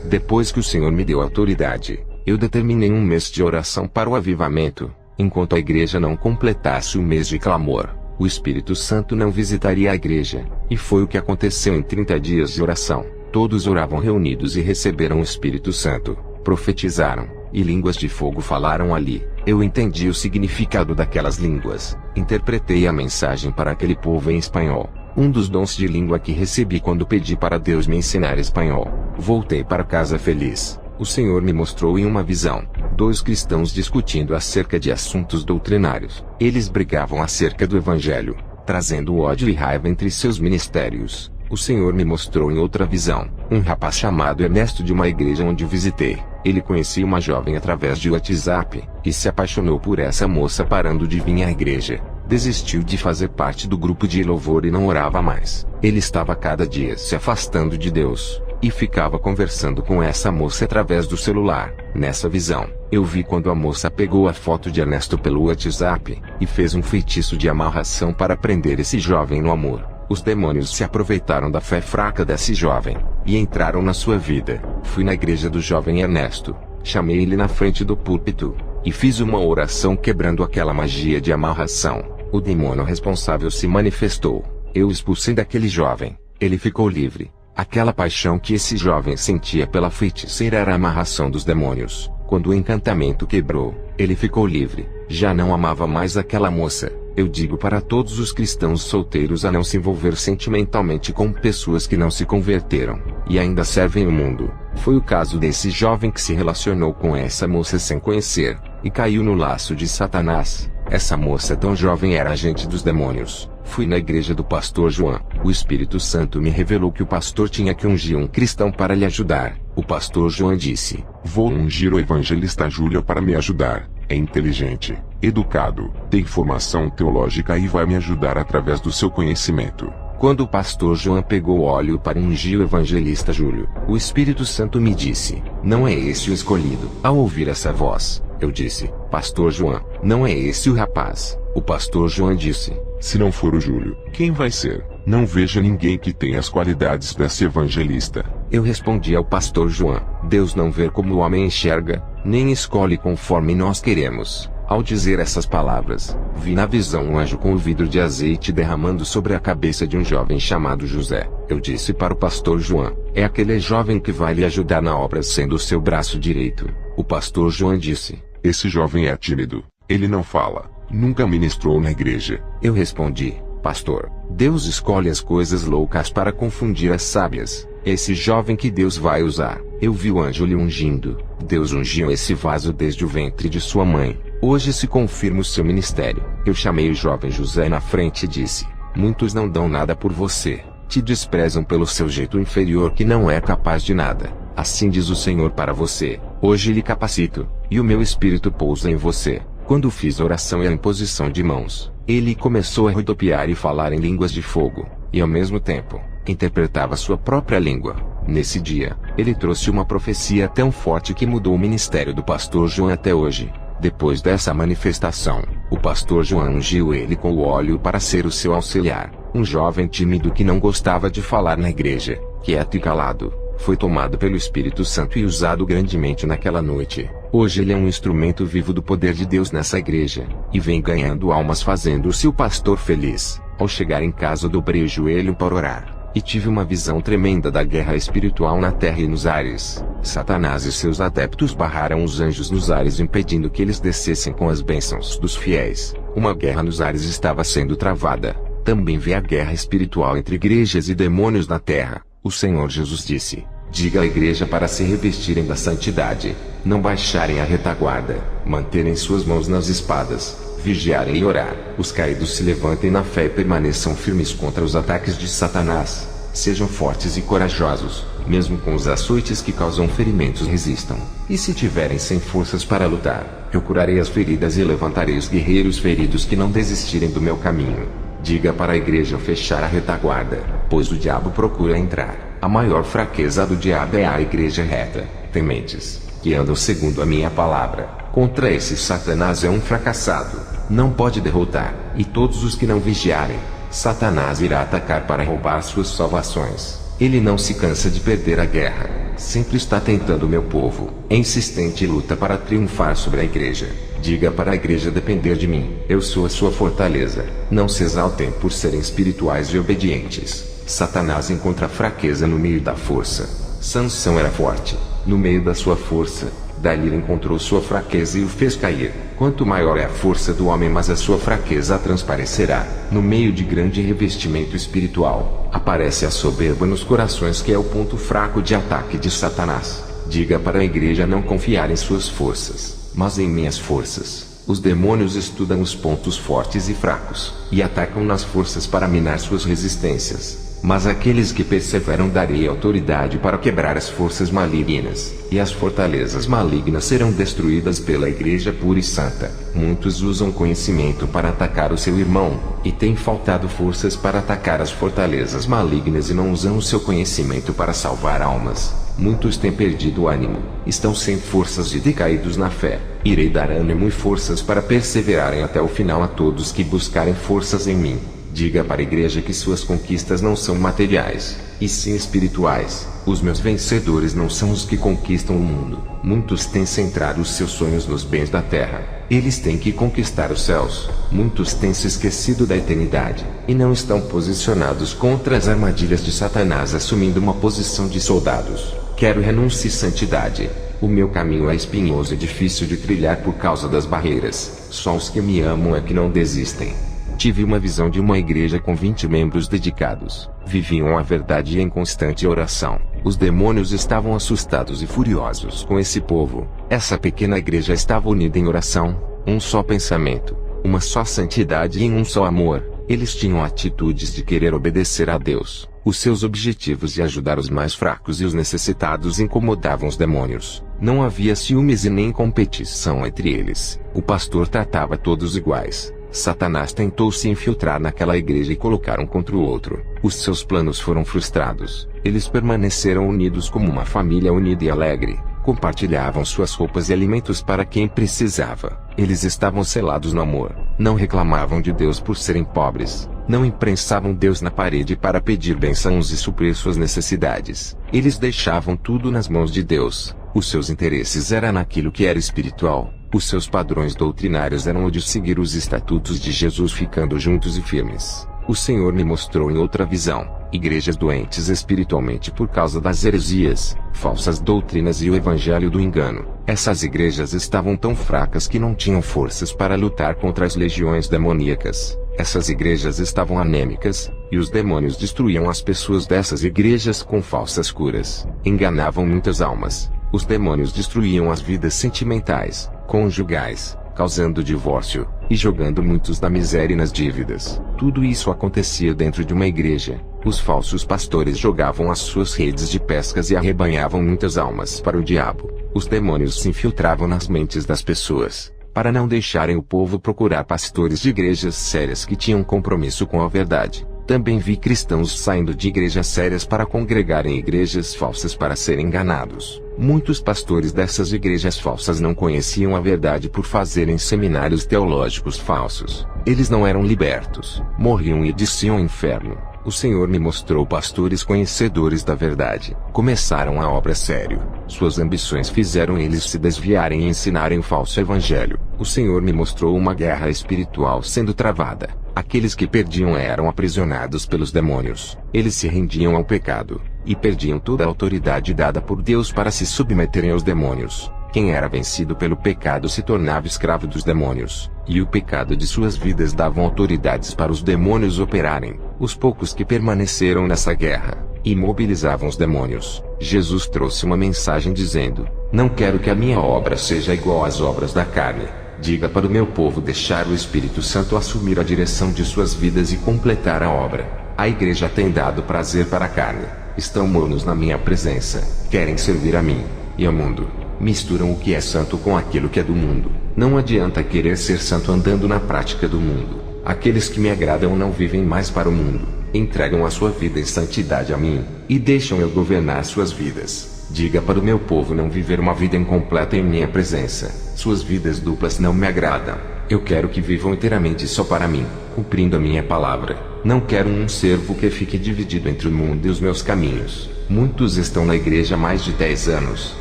Depois que o Senhor me deu autoridade, eu determinei um mês de oração para o avivamento. Enquanto a igreja não completasse o mês de clamor, o Espírito Santo não visitaria a igreja. E foi o que aconteceu em 30 dias de oração. Todos oravam reunidos e receberam o Espírito Santo, profetizaram, e línguas de fogo falaram ali. Eu entendi o significado daquelas línguas, interpretei a mensagem para aquele povo em espanhol. Um dos dons de língua que recebi quando pedi para Deus me ensinar espanhol. Voltei para casa feliz. O Senhor me mostrou em uma visão 2 cristãos discutindo acerca de assuntos doutrinários. Eles brigavam acerca do Evangelho, trazendo ódio e raiva entre seus ministérios. O Senhor me mostrou em outra visão um rapaz chamado Ernesto de uma igreja onde visitei. Ele conhecia uma jovem através de WhatsApp, e se apaixonou por essa moça parando de vir à igreja. Desistiu de fazer parte do grupo de louvor e não orava mais. Ele estava cada dia se afastando de Deus, e ficava conversando com essa moça através do celular. Nessa visão, eu vi quando a moça pegou a foto de Ernesto pelo WhatsApp, e fez um feitiço de amarração para prender esse jovem no amor. Os demônios se aproveitaram da fé fraca desse jovem, e entraram na sua vida. Fui na igreja do jovem Ernesto, chamei ele na frente do púlpito, e fiz uma oração quebrando aquela magia de amarração. O demônio responsável se manifestou. Eu o expulsei daquele jovem. Ele ficou livre. Aquela paixão que esse jovem sentia pela feiticeira era a amarração dos demônios. Quando o encantamento quebrou, ele ficou livre. Já não amava mais aquela moça. Eu digo para todos os cristãos solteiros a não se envolver sentimentalmente com pessoas que não se converteram, e ainda servem o mundo. Foi o caso desse jovem que se relacionou com essa moça sem conhecer, e caiu no laço de Satanás. Essa moça tão jovem era agente dos demônios. Fui na igreja do pastor João. O Espírito Santo me revelou que o pastor tinha que ungir um cristão para lhe ajudar. O pastor João disse, vou ungir o evangelista Júlio para me ajudar. É inteligente, educado, tem formação teológica e vai me ajudar através do seu conhecimento. Quando o pastor João pegou óleo para ungir o evangelista Júlio, o Espírito Santo me disse, não é esse o escolhido. Ao ouvir essa voz, eu disse, pastor João, não é esse o rapaz. O pastor João disse, se não for o Júlio, quem vai ser? Não vejo ninguém que tenha as qualidades desse evangelista. Eu respondi ao pastor João, Deus não vê como o homem enxerga, nem escolhe conforme nós queremos. Ao dizer essas palavras, vi na visão um anjo com um vidro de azeite derramando sobre a cabeça de um jovem chamado José. Eu disse para o pastor João, é aquele jovem que vai lhe ajudar na obra sendo o seu braço direito. O pastor João disse, esse jovem é tímido, ele não fala, nunca ministrou na igreja. Eu respondi, pastor, Deus escolhe as coisas loucas para confundir as sábias. Esse jovem que Deus vai usar. Eu vi o anjo lhe ungindo. Deus ungiu esse vaso desde o ventre de sua mãe. Hoje se confirma o seu ministério. Eu chamei o jovem José na frente e disse, Muitos não dão nada por você, te desprezam pelo seu jeito inferior que não é capaz de nada. Assim diz o Senhor para você: hoje lhe capacito, e o meu espírito pousa em você. Quando fiz a oração e a imposição de mãos, ele começou a rodopiar e falar em línguas de fogo, e ao mesmo tempo, interpretava sua própria língua. Nesse dia, ele trouxe uma profecia tão forte que mudou o ministério do pastor João até hoje. Depois dessa manifestação, o pastor João ungiu ele com o óleo para ser o seu auxiliar. Um jovem tímido que não gostava de falar na igreja, quieto e calado, foi tomado pelo Espírito Santo e usado grandemente naquela noite. Hoje ele é um instrumento vivo do poder de Deus nessa igreja, e vem ganhando almas fazendo-se o pastor feliz. Ao chegar em casa dobrei o joelho para orar, e tive uma visão tremenda da guerra espiritual na terra e nos ares. Satanás e seus adeptos barraram os anjos nos ares impedindo que eles descessem com as bênçãos dos fiéis. Uma guerra nos ares estava sendo travada. Também vê a guerra espiritual entre igrejas e demônios na terra. O Senhor Jesus disse: diga à igreja para se revestirem da santidade, não baixarem a retaguarda, manterem suas mãos nas espadas, vigiarem e orar. Os caídos se levantem na fé e permaneçam firmes contra os ataques de Satanás. Sejam fortes e corajosos, mesmo com os açoites que causam ferimentos resistam. E se tiverem sem forças para lutar, eu curarei as feridas e levantarei os guerreiros feridos que não desistirem do meu caminho. Diga para a igreja fechar a retaguarda, pois o diabo procura entrar. A maior fraqueza do diabo é a igreja reta, tementes, que andam segundo a minha palavra. Contra esse Satanás é um fracassado, não pode derrotar, e todos os que não vigiarem, Satanás irá atacar para roubar suas salvações. Ele não se cansa de perder a guerra, sempre está tentando o meu povo, é insistente e luta para triunfar sobre a igreja. Diga para a igreja depender de mim, eu sou a sua fortaleza. Não se exaltem por serem espirituais e obedientes. Satanás encontra fraqueza no meio da força. Sansão era forte, no meio da sua força. Dalila encontrou sua fraqueza e o fez cair. Quanto maior é a força do homem, mas a sua fraqueza transparecerá. No meio de grande revestimento espiritual, aparece a soberba nos corações, que é o ponto fraco de ataque de Satanás. Diga para a igreja não confiar em suas forças, mas em minhas forças. Os demônios estudam os pontos fortes e fracos, e atacam nas forças para minar suas resistências. Mas aqueles que perseveram darei autoridade para quebrar as forças malignas, e as fortalezas malignas serão destruídas pela igreja pura e santa. Muitos usam conhecimento para atacar o seu irmão, e têm faltado forças para atacar as fortalezas malignas e não usam o seu conhecimento para salvar almas. Muitos têm perdido o ânimo, estão sem forças e decaídos na fé. Irei dar ânimo e forças para perseverarem até o final a todos que buscarem forças em mim. Diga para a igreja que suas conquistas não são materiais, e sim espirituais. Os meus vencedores não são os que conquistam o mundo. Muitos têm centrado os seus sonhos nos bens da terra. Eles têm que conquistar os céus. Muitos têm se esquecido da eternidade, e não estão posicionados contra as armadilhas de Satanás, assumindo uma posição de soldados. Quero renúncia e santidade. O meu caminho é espinhoso e difícil de trilhar por causa das barreiras. Só os que me amam é que não desistem. Tive uma visão de uma igreja com 20 membros dedicados. Viviam a verdade em constante oração. Os demônios estavam assustados e furiosos com esse povo. Essa pequena igreja estava unida em oração, um só pensamento, uma só santidade e em um só amor. Eles tinham atitudes de querer obedecer a Deus. Os seus objetivos de ajudar os mais fracos e os necessitados incomodavam os demônios. Não havia ciúmes e nem competição entre eles. O pastor tratava todos iguais. Satanás tentou se infiltrar naquela igreja e colocar um contra o outro. Os seus planos foram frustrados. Eles permaneceram unidos como uma família unida e alegre. Compartilhavam suas roupas e alimentos para quem precisava. Eles estavam selados no amor. Não reclamavam de Deus por serem pobres. Não imprensavam Deus na parede para pedir bênçãos e suprir suas necessidades. Eles deixavam tudo nas mãos de Deus. Os seus interesses eram naquilo que era espiritual. Os seus padrões doutrinários eram o de seguir os estatutos de Jesus, ficando juntos e firmes. O Senhor me mostrou em outra visão igrejas doentes espiritualmente por causa das heresias, falsas doutrinas e o evangelho do engano. Essas igrejas estavam tão fracas que não tinham forças para lutar contra as legiões demoníacas. Essas igrejas estavam anêmicas, e os demônios destruíam as pessoas dessas igrejas com falsas curas. Enganavam muitas almas. Os demônios destruíam as vidas sentimentais, conjugais, causando divórcio, e jogando muitos na miséria e nas dívidas. Tudo isso acontecia dentro de uma igreja. Os falsos pastores jogavam as suas redes de pescas e arrebanhavam muitas almas para o diabo. Os demônios se infiltravam nas mentes das pessoas, para não deixarem o povo procurar pastores de igrejas sérias que tinham compromisso com a verdade. Também vi cristãos saindo de igrejas sérias para congregar em igrejas falsas para serem enganados. Muitos pastores dessas igrejas falsas não conheciam a verdade por fazerem seminários teológicos falsos. Eles não eram libertos, morriam e desciam ao inferno. O Senhor me mostrou pastores conhecedores da verdade. Começaram a obra sério. Suas ambições fizeram eles se desviarem e ensinarem o falso evangelho. O Senhor me mostrou uma guerra espiritual sendo travada. Aqueles que perdiam eram aprisionados pelos demônios. Eles se rendiam ao pecado, e perdiam toda a autoridade dada por Deus para se submeterem aos demônios. Quem era vencido pelo pecado se tornava escravo dos demônios, e o pecado de suas vidas davam autoridades para os demônios operarem. Os poucos que permaneceram nessa guerra, imobilizavam os demônios. Jesus trouxe uma mensagem dizendo: não quero que a minha obra seja igual às obras da carne. Diga para o meu povo deixar o Espírito Santo assumir a direção de suas vidas e completar a obra. A igreja tem dado prazer para a carne. Estão mornos na minha presença. Querem servir a mim e ao mundo. Misturam o que é santo com aquilo que é do mundo. Não adianta querer ser santo andando na prática do mundo. Aqueles que me agradam não vivem mais para o mundo. Entregam a sua vida em santidade a mim, e deixam eu governar suas vidas. Diga para o meu povo não viver uma vida incompleta em minha presença. Suas vidas duplas não me agradam. Eu quero que vivam inteiramente só para mim, cumprindo a minha palavra. Não quero um servo que fique dividido entre o mundo e os meus caminhos. Muitos estão na igreja há mais de 10 anos,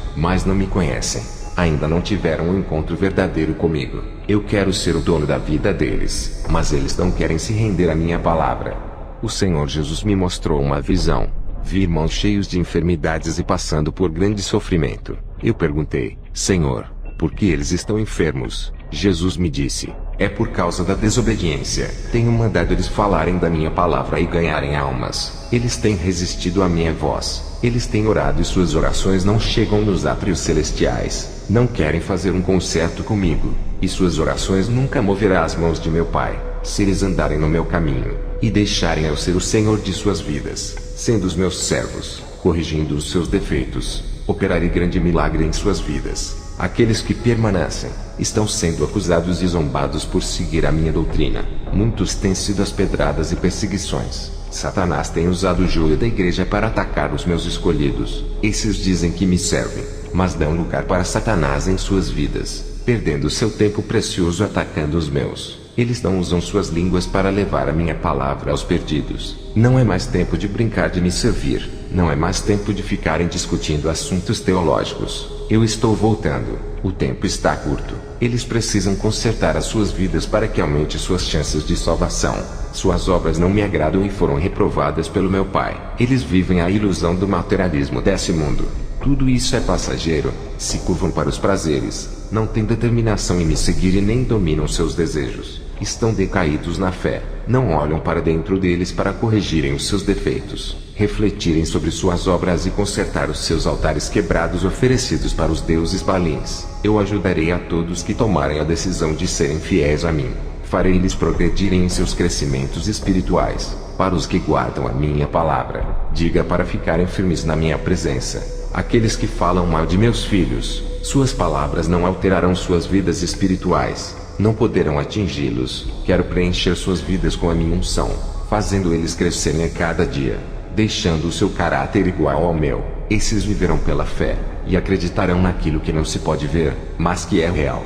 mas não me conhecem. Ainda não tiveram um encontro verdadeiro comigo. Eu quero ser o dono da vida deles, mas eles não querem se render à minha palavra. O Senhor Jesus me mostrou uma visão. Vi irmãos cheios de enfermidades e passando por grande sofrimento. Eu perguntei: Senhor, por que eles estão enfermos? Jesus me disse: é por causa da desobediência. Tenho mandado eles falarem da minha palavra e ganharem almas. Eles têm resistido à minha voz. Eles têm orado e suas orações não chegam nos átrios celestiais. Não querem fazer um concerto comigo, e suas orações nunca moverá as mãos de meu Pai, se eles andarem no meu caminho, e deixarem eu ser o Senhor de suas vidas, sendo os meus servos, corrigindo os seus defeitos, operarei grande milagre em suas vidas. Aqueles que permanecem, estão sendo acusados e zombados por seguir a minha doutrina. Muitos têm sido as pedradas e perseguições. Satanás tem usado o joio da igreja para atacar os meus escolhidos. Esses dizem que me servem, mas dão lugar para Satanás em suas vidas, perdendo seu tempo precioso atacando os meus. Eles não usam suas línguas para levar a minha palavra aos perdidos. Não é mais tempo de brincar de me servir. Não é mais tempo de ficarem discutindo assuntos teológicos. Eu estou voltando. O tempo está curto. Eles precisam consertar as suas vidas para que aumente suas chances de salvação. Suas obras não me agradam e foram reprovadas pelo meu Pai. Eles vivem a ilusão do materialismo desse mundo. Tudo isso é passageiro. Se curvam para os prazeres. Não têm determinação em me seguir e nem dominam seus desejos. Estão decaídos na fé. Não olham para dentro deles para corrigirem os seus defeitos, refletirem sobre suas obras e consertar os seus altares quebrados oferecidos para os deuses balins. Eu ajudarei a todos que tomarem a decisão de serem fiéis a mim. Farei-lhes progredirem em seus crescimentos espirituais. Para os que guardam a minha palavra, diga para ficarem firmes na minha presença. Aqueles que falam mal de meus filhos, suas palavras não alterarão suas vidas espirituais. Não poderão atingi-los. Quero preencher suas vidas com a minha unção, fazendo eles crescerem a cada dia, deixando o seu caráter igual ao meu. Esses viverão pela fé, e acreditarão naquilo que não se pode ver, mas que é real.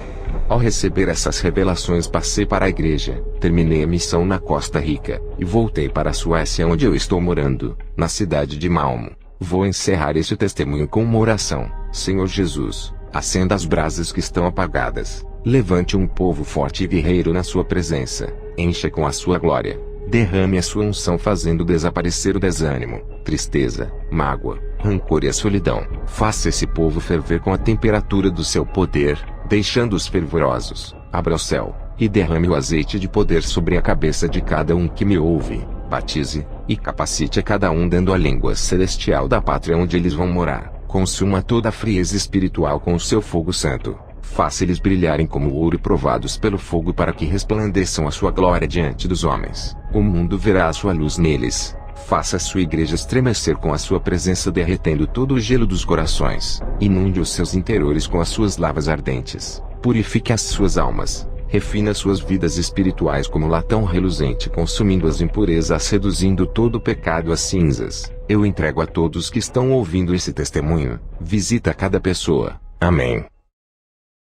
Ao receber essas revelações passei para a igreja, terminei a missão na Costa Rica, e voltei para a Suécia onde eu estou morando, na cidade de Malmo. Vou encerrar este testemunho com uma oração. Senhor Jesus, acenda as brasas que estão apagadas. Levante um povo forte e guerreiro na sua presença. Encha com a sua glória. Derrame a sua unção fazendo desaparecer o desânimo, tristeza, mágoa, rancor e a solidão. Faça esse povo ferver com a temperatura do seu poder, deixando-os fervorosos. Abra o céu, e derrame o azeite de poder sobre a cabeça de cada um que me ouve. Batize, e capacite a cada um dando a língua celestial da pátria onde eles vão morar. Consuma toda a frieza espiritual com o seu fogo santo. Faça-lhes brilharem como ouro e provados pelo fogo para que resplandeçam a sua glória diante dos homens. O mundo verá a sua luz neles. Faça a sua igreja estremecer com a sua presença, derretendo todo o gelo dos corações. Inunde os seus interiores com as suas lavas ardentes. Purifique as suas almas. Refina suas vidas espirituais como latão reluzente, consumindo as impurezas, seduzindo todo o pecado às cinzas. Eu entrego a todos que estão ouvindo esse testemunho. Visita cada pessoa. Amém.